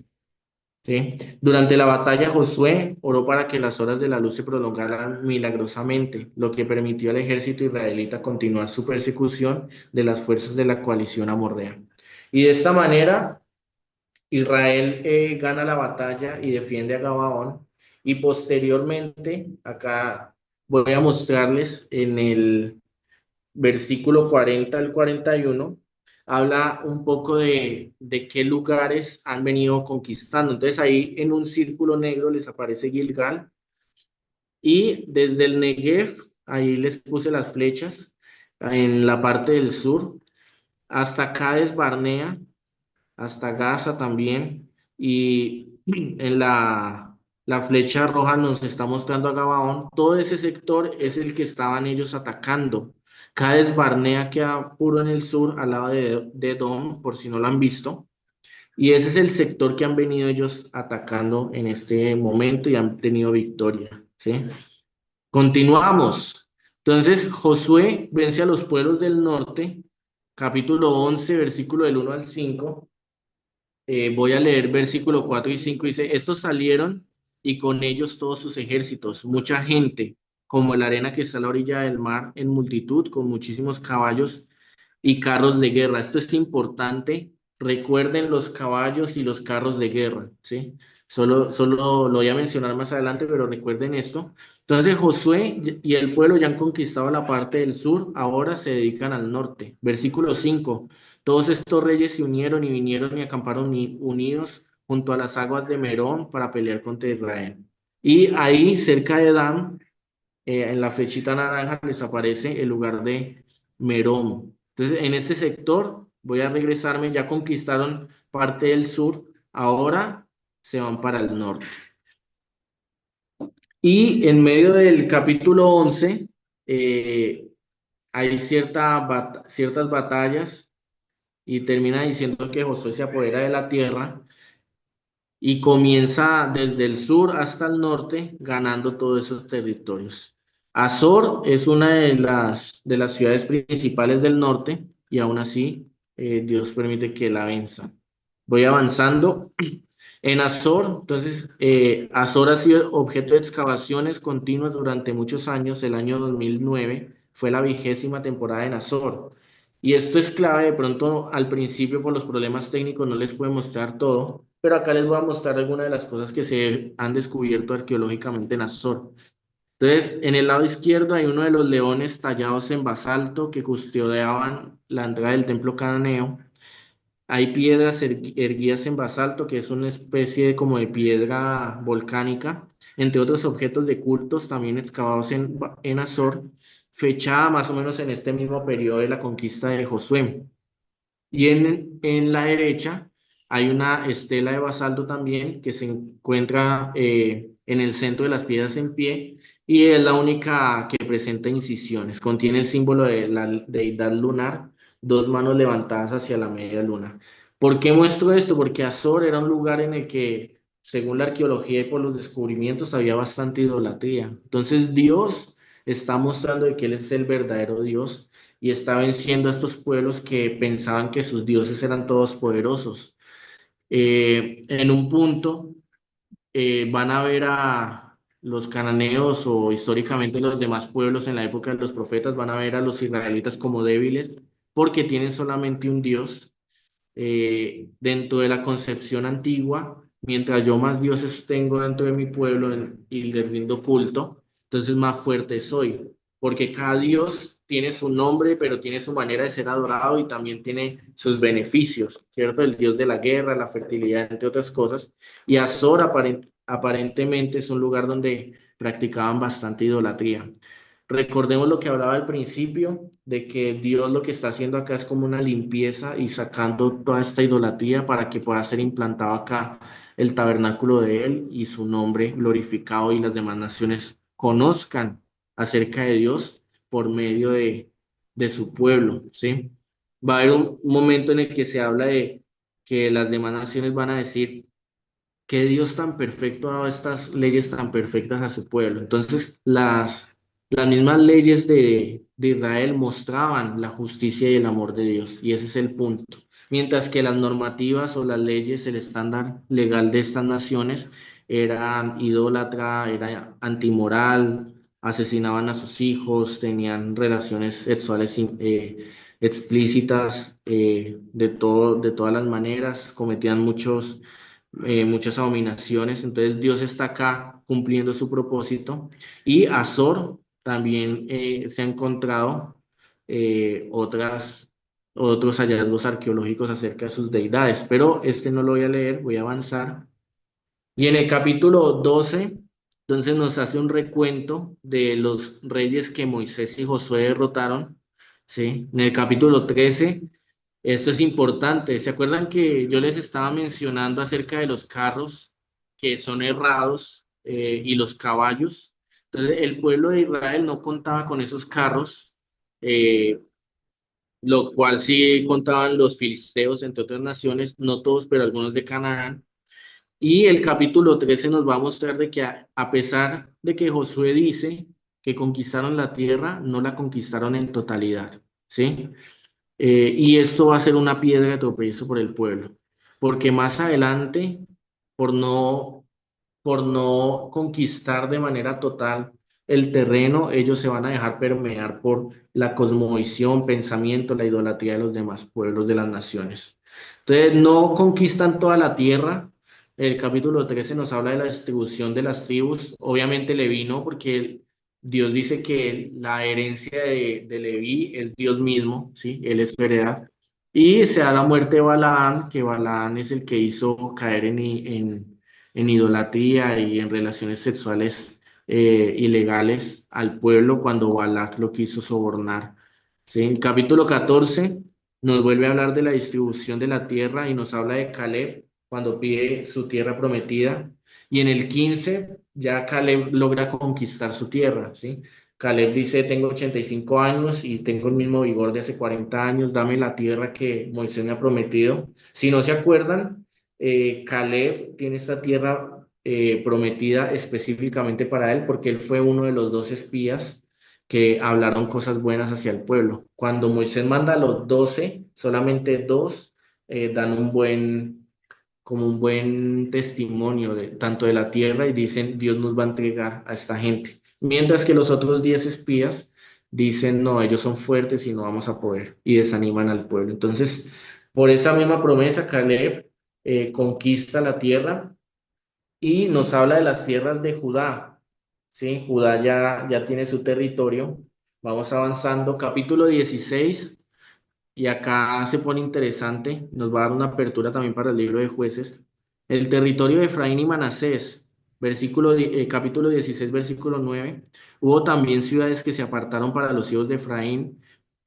¿Sí? Durante la batalla, Josué oró para que las horas de la luz se prolongaran milagrosamente, lo que permitió al ejército israelita continuar su persecución de las fuerzas de la coalición amorrea. Y de esta manera, Israel gana la batalla y defiende a Gabaón. Y posteriormente, acá voy a mostrarles en el versículo 40 al 41 habla un poco de qué lugares han venido conquistando. Entonces ahí en un círculo negro les aparece Gilgal y desde el Negev, ahí les puse las flechas, en la parte del sur, hasta Cades Barnea, hasta Gaza también, y en la flecha roja nos está mostrando a Gabaón, todo ese sector es el que estaban ellos atacando. Cades Barnea queda puro en el sur, al lado de Edom, por si no lo han visto, y ese es el sector que han venido ellos atacando en este momento y han tenido victoria, ¿sí? Continuamos. Entonces, Josué vence a los pueblos del norte, capítulo 11 versículo del 1 al 5. Voy a leer versículo 4 y 5. Dice, estos salieron y con ellos todos sus ejércitos, mucha gente, como la arena que está a la orilla del mar en multitud, con muchísimos caballos y carros de guerra. Esto es importante. Recuerden los caballos y los carros de guerra, ¿sí? Solo lo voy a mencionar más adelante, pero recuerden esto. Entonces Josué y el pueblo ya han conquistado la parte del sur, ahora se dedican al norte. Versículo 5. Todos estos reyes se unieron y vinieron y acamparon unidos junto a las aguas de Merón para pelear contra Israel. Y ahí, cerca de Dan, en la flechita naranja, les aparece el lugar de Merón. Entonces, en este sector, voy a regresarme, ya conquistaron parte del sur, ahora se van para el norte. Y en medio del capítulo 11, hay ciertas batallas y termina diciendo que Josué se apodera de la tierra y comienza desde el sur hasta el norte ganando todos esos territorios. Azor es una de las ciudades principales del norte y aún así Dios permite que la venza. Voy avanzando. En Azor, entonces, Azor ha sido objeto de excavaciones continuas durante muchos años. El año 2009 fue la 20ª temporada en Azor. Y esto es clave, de pronto al principio por los problemas técnicos no les puedo mostrar todo, pero acá les voy a mostrar algunas de las cosas que se han descubierto arqueológicamente en Azor. Entonces, en el lado izquierdo hay uno de los leones tallados en basalto que custodiaban la entrada del templo cananeo. Hay piedras erguidas en basalto, que es una especie de, como de piedra volcánica, entre otros objetos de cultos también excavados en Azor, fechada más o menos en este mismo periodo de la conquista de Josué. Y en la derecha hay una estela de basalto también que se encuentra en el centro de las piedras en pie y es la única que presenta incisiones. Contiene el símbolo de la deidad lunar, dos manos levantadas hacia la media luna. ¿Por qué muestro esto? Porque Azor era un lugar en el que, según la arqueología y por los descubrimientos, había bastante idolatría. Entonces Dios está mostrando de que Él es el verdadero Dios y está venciendo a estos pueblos que pensaban que sus dioses eran todos poderosos. En un punto van a ver a los cananeos o históricamente los demás pueblos en la época de los profetas, van a ver a los israelitas como débiles porque tienen solamente un Dios dentro de la concepción antigua, mientras yo más dioses tengo dentro de mi pueblo y les rindo culto, entonces más fuerte soy, porque cada dios tiene su nombre, pero tiene su manera de ser adorado y también tiene sus beneficios, ¿cierto? El dios de la guerra, la fertilidad, entre otras cosas. Y Azor aparentemente es un lugar donde practicaban bastante idolatría. Recordemos lo que hablaba al principio, de que Dios lo que está haciendo acá es como una limpieza y sacando toda esta idolatría para que pueda ser implantado acá el tabernáculo de Él y su nombre glorificado y las demás naciones conozcan acerca de Dios por medio de su pueblo, ¿sí? Va a haber un momento en el que se habla de que las demás naciones van a decir, que Dios tan perfecto ha dado estas leyes tan perfectas a su pueblo. Entonces, las mismas leyes de Israel mostraban la justicia y el amor de Dios, y ese es el punto. Mientras que las normativas o las leyes, el estándar legal de estas naciones eran idólatra, era antimoral, asesinaban a sus hijos, tenían relaciones sexuales explícitas de todas las maneras, cometían muchas abominaciones. Entonces Dios está acá cumpliendo su propósito. Y Azor también se ha encontrado otros hallazgos arqueológicos acerca de sus deidades, pero este no lo voy a leer, voy a avanzar. Y en el capítulo 12 entonces nos hace un recuento de los reyes que Moisés y Josué derrotaron, ¿sí? En el capítulo 13 esto es importante. ¿Se acuerdan que yo les estaba mencionando acerca de los carros que son errados y los caballos? Entonces, el pueblo de Israel no contaba con esos carros, eh, lo cual sí contaban los filisteos, entre otras naciones, no todos, pero algunos de Canaán. Y el capítulo 13 nos va a mostrar de que a pesar de que Josué dice que conquistaron la tierra, no la conquistaron en totalidad, ¿sí? Y esto va a ser una piedra de tropiezo por el pueblo, porque más adelante, por no, por no conquistar de manera total el terreno, ellos se van a dejar permear por la cosmovisión, pensamiento, la idolatría de los demás pueblos de las naciones. Entonces, no conquistan toda la tierra. El capítulo 13 nos habla de la distribución de las tribus. Obviamente Leví no, porque Dios dice que la herencia de Leví es Dios mismo, ¿sí? Él es su heredad. Y se da la muerte de Balaán, que Balaán es el que hizo caer en idolatría y en relaciones sexuales ilegales al pueblo cuando Balac lo quiso sobornar. ¿Sí? En capítulo 14 nos vuelve a hablar de la distribución de la tierra y nos habla de Caleb cuando pide su tierra prometida. Y en el 15 ya Caleb logra conquistar su tierra, ¿sí? Caleb dice, tengo 85 años y tengo el mismo vigor de hace 40 años, dame la tierra que Moisés me ha prometido. Si no se acuerdan, Caleb tiene esta tierra prometida específicamente para él porque él fue uno de los dos espías que hablaron cosas buenas hacia el pueblo. Cuando Moisés manda a los 12, solamente dos dan como un buen testimonio tanto de la tierra y dicen, Dios nos va a entregar a esta gente. Mientras que los otros 10 espías dicen, no, ellos son fuertes y no vamos a poder, y desaniman al pueblo. Entonces, por esa misma promesa, Caleb conquista la tierra y nos habla de las tierras de Judá. ¿Sí? Judá ya tiene su territorio. Vamos avanzando. Capítulo 16. Y acá se pone interesante, nos va a dar una apertura también para el libro de Jueces. El territorio de Efraín y Manasés, capítulo 16, versículo 9. Hubo también ciudades que se apartaron para los hijos de Efraín,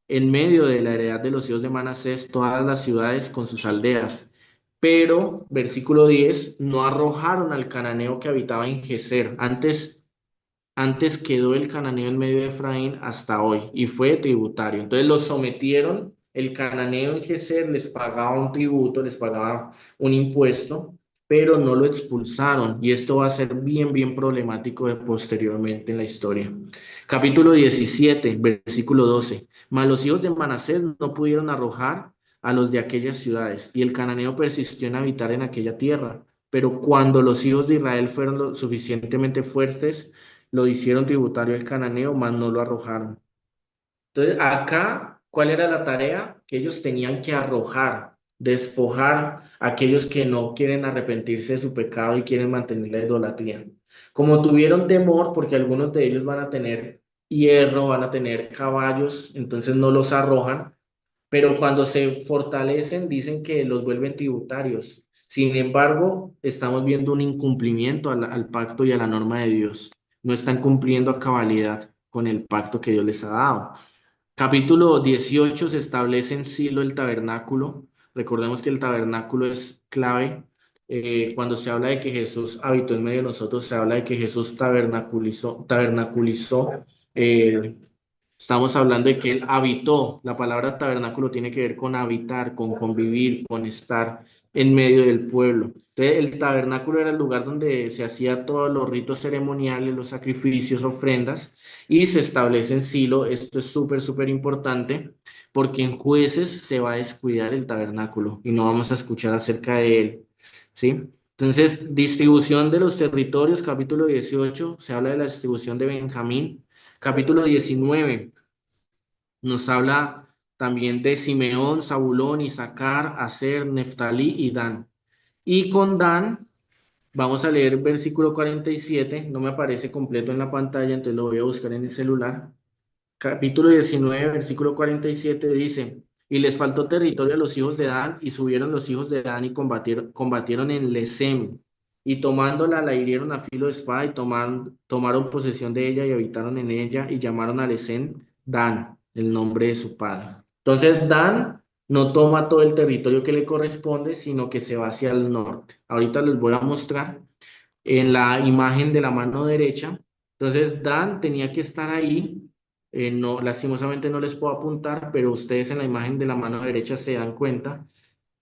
en medio de la heredad de los hijos de Manasés, todas las ciudades con sus aldeas. Pero, versículo 10, no arrojaron al cananeo que habitaba en Geser. Antes quedó el cananeo en medio de Efraín hasta hoy y fue tributario. Entonces los sometieron, el cananeo en Geser les pagaba un tributo, les pagaba un impuesto, pero no lo expulsaron y esto va a ser bien, bien problemático posteriormente en la historia. Capítulo 17, versículo 12. Mas los hijos de Manasés no pudieron arrojar a los de aquellas ciudades y el cananeo persistió en habitar en aquella tierra. Pero cuando los hijos de Israel fueron lo suficientemente fuertes, lo hicieron tributario el cananeo, mas no lo arrojaron. Entonces, acá, ¿cuál era la tarea? Que ellos tenían que arrojar, despojar a aquellos que no quieren arrepentirse de su pecado y quieren mantener la idolatría. Como tuvieron temor, porque algunos de ellos van a tener hierro, van a tener caballos, entonces no los arrojan, pero cuando se fortalecen dicen que los vuelven tributarios. Sin embargo, estamos viendo un incumplimiento al pacto y a la norma de Dios. No están cumpliendo a cabalidad con el pacto que Dios les ha dado. Capítulo 18 se establece en Silo el tabernáculo. Recordemos que el tabernáculo es clave. Cuando se habla de que Jesús habitó en medio de nosotros, se habla de que Jesús tabernaculizó. eh, Estamos hablando de que Él habitó. La palabra tabernáculo tiene que ver con habitar, con convivir, con estar en medio del pueblo. Entonces, el tabernáculo era el lugar donde se hacía todos los ritos ceremoniales, los sacrificios, ofrendas, y se establece en Silo. Esto es súper, súper importante, porque en Jueces se va a descuidar el tabernáculo y no vamos a escuchar acerca de él. ¿Sí? Entonces, distribución de los territorios, capítulo 18, se habla de la distribución de Benjamín. Capítulo 19 nos habla también de Simeón, Zabulón, Isaacar, Aser, Neftalí y Dan. Y con Dan, vamos a leer versículo 47, no me aparece completo en la pantalla, entonces lo voy a buscar en el celular. Capítulo 19, versículo 47 dice, y les faltó territorio a los hijos de Dan, y subieron los hijos de Dan y combatieron en Lesem, y tomándola la hirieron a filo de espada, y tomaron posesión de ella y habitaron en ella, y llamaron a Lesem Dan, el nombre de su padre. Entonces Dan no toma todo el territorio que le corresponde, sino que se va hacia el norte. Ahorita les voy a mostrar en la imagen de la mano derecha. Entonces Dan tenía que estar ahí. No, lastimosamente no les puedo apuntar, pero ustedes en la imagen de la mano derecha se dan cuenta.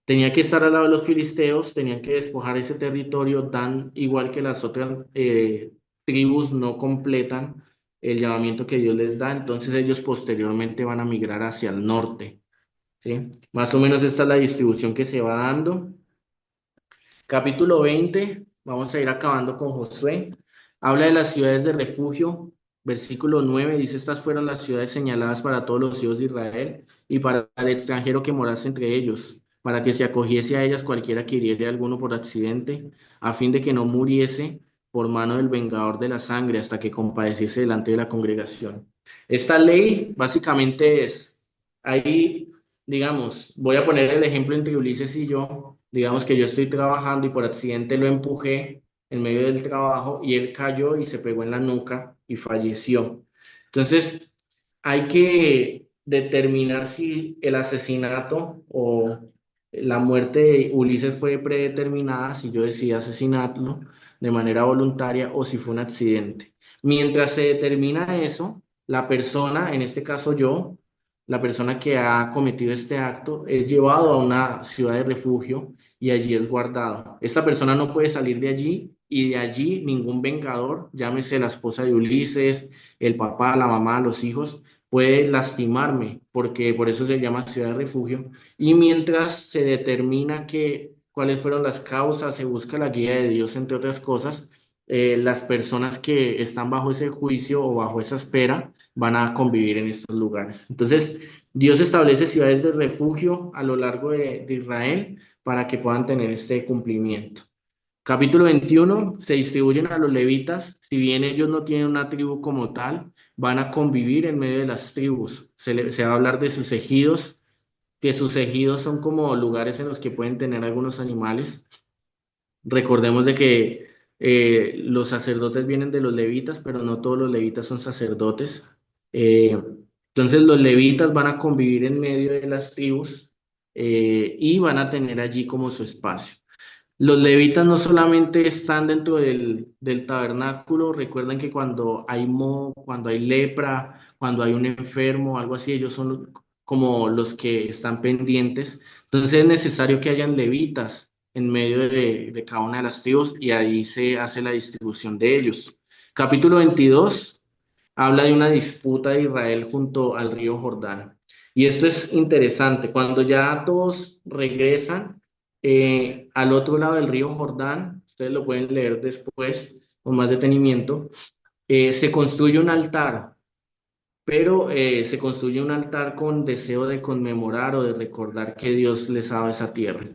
Tenía que estar al lado de los filisteos, tenían que despojar ese territorio. Dan, igual que las otras tribus, no completan el llamamiento que Dios les da, entonces ellos posteriormente van a migrar hacia el norte. ¿Sí? Más o menos esta es la distribución que se va dando. Capítulo 20, vamos a ir acabando con Josué. Habla de las ciudades de refugio. Versículo 9 dice, estas fueron las ciudades señaladas para todos los hijos de Israel y para el extranjero que morase entre ellos, para que se acogiese a ellas cualquiera que hiriere a alguno por accidente, a fin de que no muriese por mano del vengador de la sangre hasta que compadeciese delante de la congregación. Esta ley básicamente es, ahí, digamos, voy a poner el ejemplo entre Ulises y yo. Digamos que yo estoy trabajando y por accidente lo empujé en medio del trabajo y él cayó y se pegó en la nuca y falleció. Entonces, hay que determinar si el asesinato o la muerte de Ulises fue predeterminada, si yo decidí asesinarlo de manera voluntaria o si fue un accidente. Mientras se determina eso, la persona, en este caso yo, la persona que ha cometido este acto, es llevado a una ciudad de refugio y allí es guardado. Esta persona no puede salir de allí y de allí ningún vengador, llámese la esposa de Ulises, el papá, la mamá, los hijos, puede lastimarme, porque por eso se llama ciudad de refugio. Y mientras se determina que cuáles fueron las causas, se busca la guía de Dios, entre otras cosas. Las personas que están bajo ese juicio o bajo esa espera van a convivir en estos lugares. Entonces, Dios establece ciudades de refugio a lo largo de Israel para que puedan tener este cumplimiento. Capítulo 21 se distribuyen a los levitas, si bien ellos no tienen una tribu como tal, van a convivir en medio de las tribus. Se va a hablar de sus ejidos, que sus ejidos son como lugares en los que pueden tener algunos animales. Recordemos de que los sacerdotes vienen de los levitas, pero no todos los levitas son sacerdotes. Eh, entonces los levitas van a convivir en medio de las tribus y van a tener allí como su espacio. Los levitas no solamente están dentro del tabernáculo, recuerden que cuando hay lepra, cuando hay un enfermo, algo así, ellos son como los que están pendientes. Entonces es necesario que hayan levitas en medio de cada una de las tribus y ahí se hace la distribución de ellos. Capítulo 22 habla de una disputa de Israel junto al río Jordán. Y esto es interesante. Cuando ya todos regresan al otro lado del río Jordán, ustedes lo pueden leer después con más detenimiento, se construye un altar, pero se construye un altar con deseo de conmemorar o de recordar que Dios les ha dado esa tierra.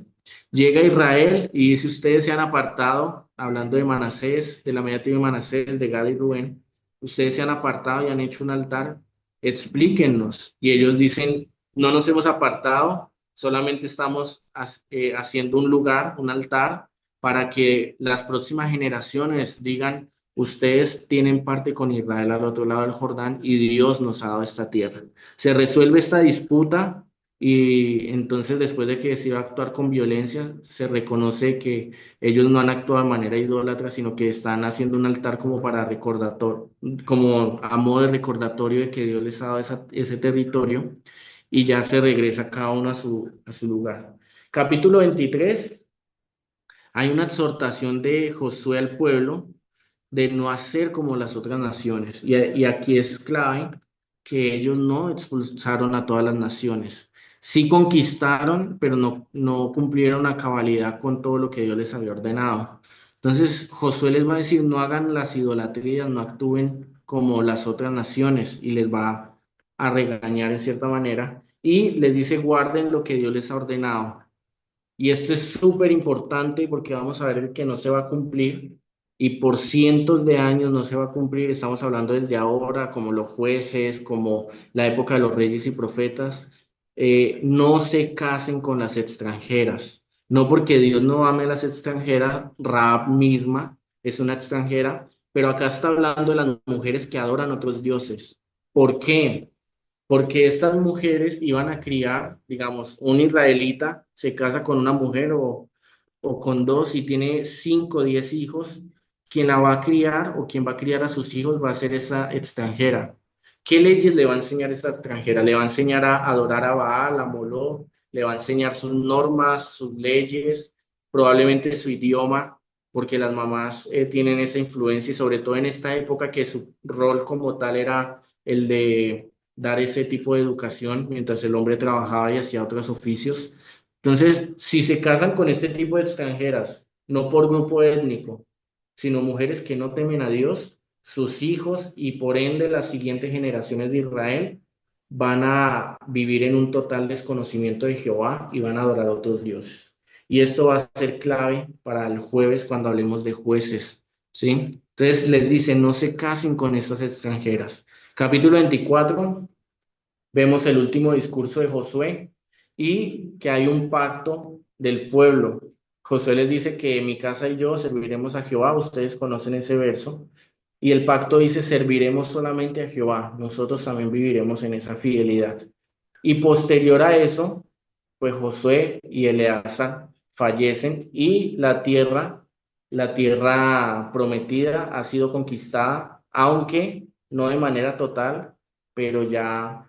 Llega Israel y dice, ustedes se han apartado, hablando de Manasés, de la media tribu de Manasés, de Gad y Rubén, ustedes se han apartado y han hecho un altar, explíquennos. Y ellos dicen, no nos hemos apartado, solamente estamos haciendo un lugar, un altar, para que las próximas generaciones digan, ustedes tienen parte con Israel al otro lado del Jordán y Dios nos ha dado esta tierra. Se resuelve esta disputa y entonces después de que se iba a actuar con violencia, se reconoce que ellos no han actuado de manera idólatra, sino que están haciendo un altar como para recordatorio, como a modo de recordatorio de que Dios les ha dado ese territorio y ya se regresa cada uno a su lugar. Capítulo 23, hay una exhortación de Josué al pueblo de no hacer como las otras naciones. Y aquí es clave que ellos no expulsaron a todas las naciones. Sí conquistaron, pero no cumplieron a cabalidad con todo lo que Dios les había ordenado. Entonces Josué les va a decir, no hagan las idolatrías, no actúen como las otras naciones y les va a regañar en cierta manera. Y les dice, guarden lo que Dios les ha ordenado. Y esto es súper importante porque vamos a ver que no se va a cumplir y por cientos de años no se va a cumplir. Estamos hablando desde ahora, como los jueces, como la época de los reyes y profetas. No se casen con las extranjeras. No porque Dios no ame a las extranjeras, Rahab misma es una extranjera, pero acá está hablando de las mujeres que adoran otros dioses. ¿Por qué? Porque estas mujeres iban a criar, digamos, un israelita se casa con una mujer o con dos y tiene 5 o 10 hijos, quien la va a criar o quien va a criar a sus hijos va a ser esa extranjera. ¿Qué leyes le va a enseñar esa extranjera? Le va a enseñar a adorar a Baal, a Moloch, le va a enseñar sus normas, sus leyes, probablemente su idioma, porque las mamás tienen esa influencia y sobre todo en esta época que su rol como tal era el de dar ese tipo de educación mientras el hombre trabajaba y hacía otros oficios. Entonces, si se casan con este tipo de extranjeras, no por grupo étnico, sino mujeres que no temen a Dios, sus hijos y por ende las siguientes generaciones de Israel van a vivir en un total desconocimiento de Jehová y van a adorar a otros dioses. Y esto va a ser clave para el jueves cuando hablemos de jueces, ¿sí? Entonces les dice, no se casen con estas extranjeras. Capítulo 24, vemos el último discurso de Josué y que hay un pacto del pueblo. Josué les dice que mi casa y yo serviremos a Jehová, ustedes conocen ese verso, y el pacto dice serviremos solamente a Jehová, nosotros también viviremos en esa fidelidad. Y posterior a eso, pues Josué y Eleazar fallecen y la tierra prometida ha sido conquistada, aunque no de manera total, pero ya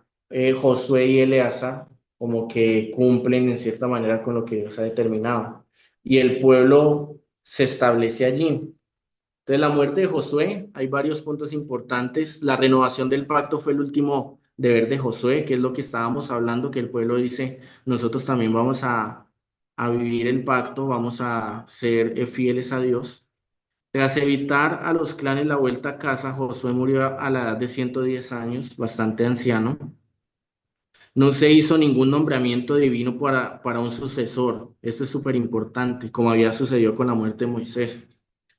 Josué y Eleazar como que cumplen en cierta manera con lo que Dios ha determinado. Y el pueblo se establece allí. Entonces, la muerte de Josué, hay varios puntos importantes. La renovación del pacto fue el último deber de Josué, que es lo que estábamos hablando, que el pueblo dice, nosotros también vamos a vivir el pacto, vamos a ser fieles a Dios. Tras evitar a los clanes la vuelta a casa, Josué murió a la edad de 110 años, bastante anciano. No se hizo ningún nombramiento divino para un sucesor. Esto es súper importante, como había sucedido con la muerte de Moisés.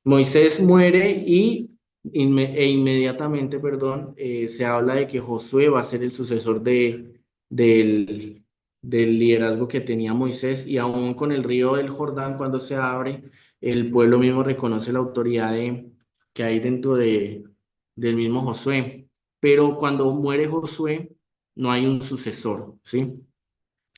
Moisés muere e inmediatamente, perdón, se habla de que Josué va a ser el sucesor del, del liderazgo que tenía Moisés, y aún con el río del Jordán, cuando se abre, el pueblo mismo reconoce la autoridad que hay del mismo Josué. Pero cuando muere Josué, no hay un sucesor, ¿sí?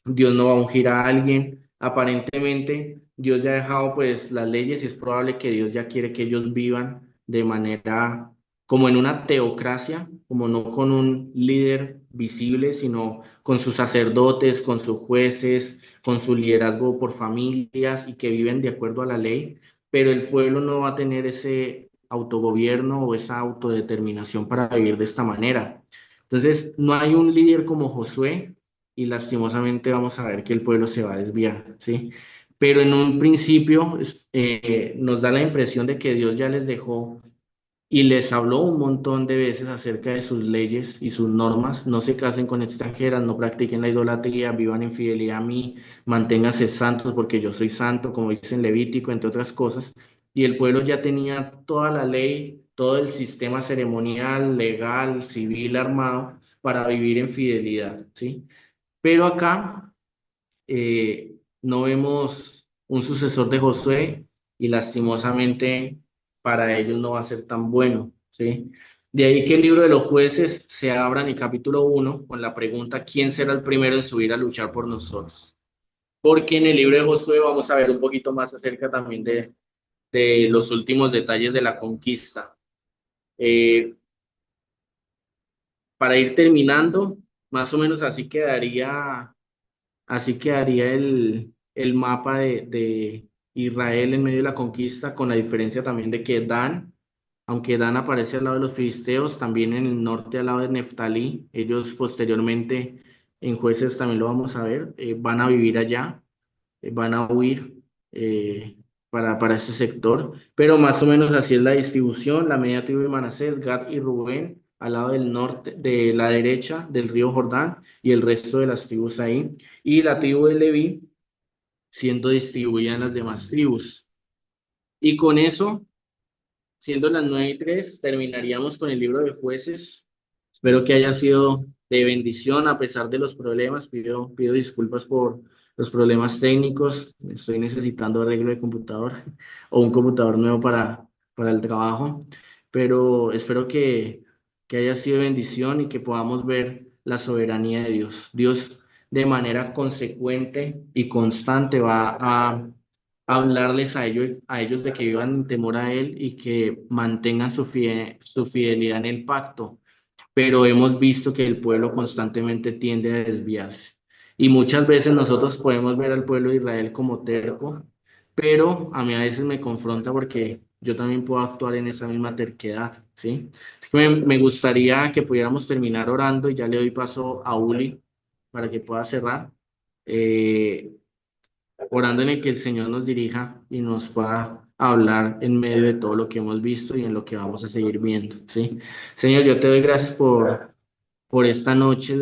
Dios no va a ungir a alguien. Aparentemente, Dios ya ha dejado pues las leyes y es probable que Dios ya quiere que ellos vivan de manera como en una teocracia, como no con un líder visible, sino con sus sacerdotes, con sus jueces, con su liderazgo por familias y que viven de acuerdo a la ley, pero el pueblo no va a tener ese autogobierno o esa autodeterminación para vivir de esta manera. Entonces, no hay un líder como Josué y lastimosamente vamos a ver que el pueblo se va a desviar, ¿sí? Pero en un principio nos da la impresión de que Dios ya les dejó y les habló un montón de veces acerca de sus leyes y sus normas. No se casen con extranjeras, no practiquen la idolatría, vivan en fidelidad a mí, manténganse santos porque yo soy santo, como dice en Levítico, entre otras cosas. Y el pueblo ya tenía toda la ley, todo el sistema ceremonial, legal, civil, armado para vivir en fidelidad, ¿sí? Pero acá no vemos un sucesor de Josué y lastimosamente para ellos no va a ser tan bueno, ¿sí? De ahí que el libro de los jueces se abra en el capítulo 1 con la pregunta: ¿quién será el primero en subir a luchar por nosotros? Porque en el libro de Josué vamos a ver un poquito más acerca también de los últimos detalles de la conquista. Eh, para ir terminando, más o menos así quedaría el mapa de Israel en medio de la conquista, con la diferencia también de que Dan, aunque Dan aparece al lado de los filisteos, también en el norte al lado de Neftalí, ellos posteriormente en Jueces también lo vamos a ver, van a vivir allá, van a huir para ese sector, pero más o menos así es la distribución: la media tribu de Manasés, Gad y Rubén, al lado del norte, de la derecha del río Jordán, y el resto de las tribus ahí, y la tribu de Leví siendo distribuida en las demás tribus. Y con eso, siendo las 9:03, terminaríamos con el libro de Jueces. Espero que haya sido de bendición a pesar de los problemas. Pido disculpas por los problemas técnicos. Estoy necesitando arreglo de computador o un computador nuevo para el trabajo. Pero espero que haya sido de bendición y que podamos ver la soberanía de Dios. Dios de manera consecuente y constante va a hablarles a ellos de que vivan en temor a Él y que mantengan su fidelidad en el pacto, pero hemos visto que el pueblo constantemente tiende a desviarse. Y muchas veces nosotros podemos ver al pueblo de Israel como terco, pero a mí a veces me confronta porque yo también puedo actuar en esa misma terquedad, ¿sí? Así que me gustaría que pudiéramos terminar orando y ya le doy paso a Uli para que pueda cerrar, eh, orando en el que el Señor nos dirija y nos pueda hablar en medio de todo lo que hemos visto y en lo que vamos a seguir viendo, ¿sí? Señor, yo te doy gracias por esta noche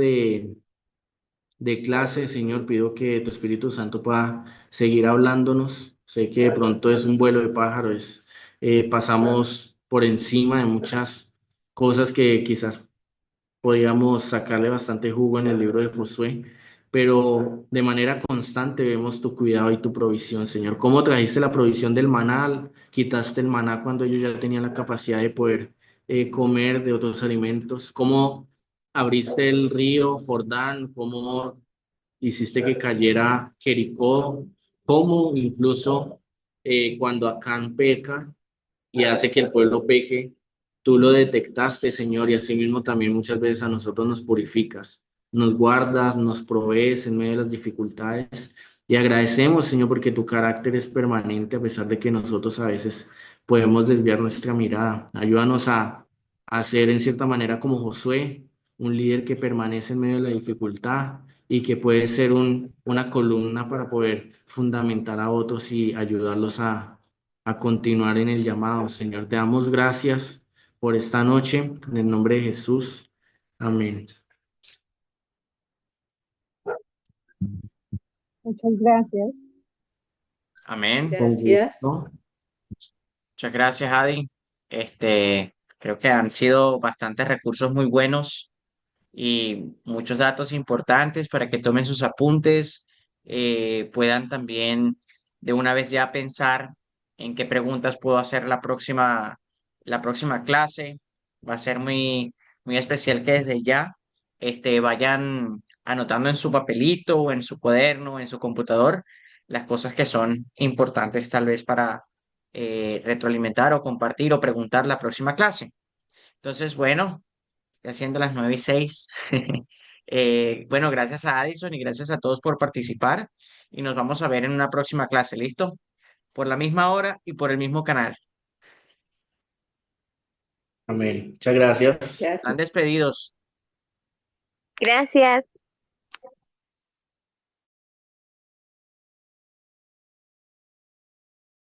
de clase, Señor. Pido que tu Espíritu Santo pueda seguir hablándonos. Sé que de pronto es un vuelo de pájaros, pasamos por encima de muchas cosas que quizás podríamos sacarle bastante jugo en el libro de Josué, pero de manera constante vemos tu cuidado y tu provisión, Señor. ¿Cómo trajiste la provisión del maná? Quitaste el maná cuando ellos ya tenían la capacidad de poder comer de otros alimentos. ¿Cómo abriste el río Jordán? ¿Cómo hiciste que cayera Jericó? ¿Cómo incluso cuando Acán peca y hace que el pueblo peque, tú lo detectaste, Señor, y asimismo también muchas veces a nosotros nos purificas, nos guardas, nos provees en medio de las dificultades, y agradecemos, Señor, porque tu carácter es permanente a pesar de que nosotros a veces podemos desviar nuestra mirada. Ayúdanos a ser en cierta manera como Josué, un líder que permanece en medio de la dificultad y que puede ser una columna para poder fundamentar a otros y ayudarlos a continuar en el llamado. Señor, te damos gracias por esta noche, en el nombre de Jesús. Amén. Muchas gracias. Amén. Con Gracias. gusto. Muchas gracias, Adi. Creo que han sido bastantes recursos muy buenos y muchos datos importantes para que tomen sus apuntes, puedan también de una vez ya pensar en qué preguntas puedo hacer la próxima clase. Va a ser muy especial que desde ya vayan anotando en su papelito o en su cuaderno, en su computador, las cosas que son importantes tal vez para retroalimentar o compartir o preguntar la próxima clase. Entonces, bueno, ya siendo las 9:06. Bueno, gracias a Addison y gracias a todos por participar y nos vamos a ver en una próxima clase, ¿listo? Por la misma hora y por el mismo canal. Amén. Muchas gracias. Gracias. Están despedidos. Gracias.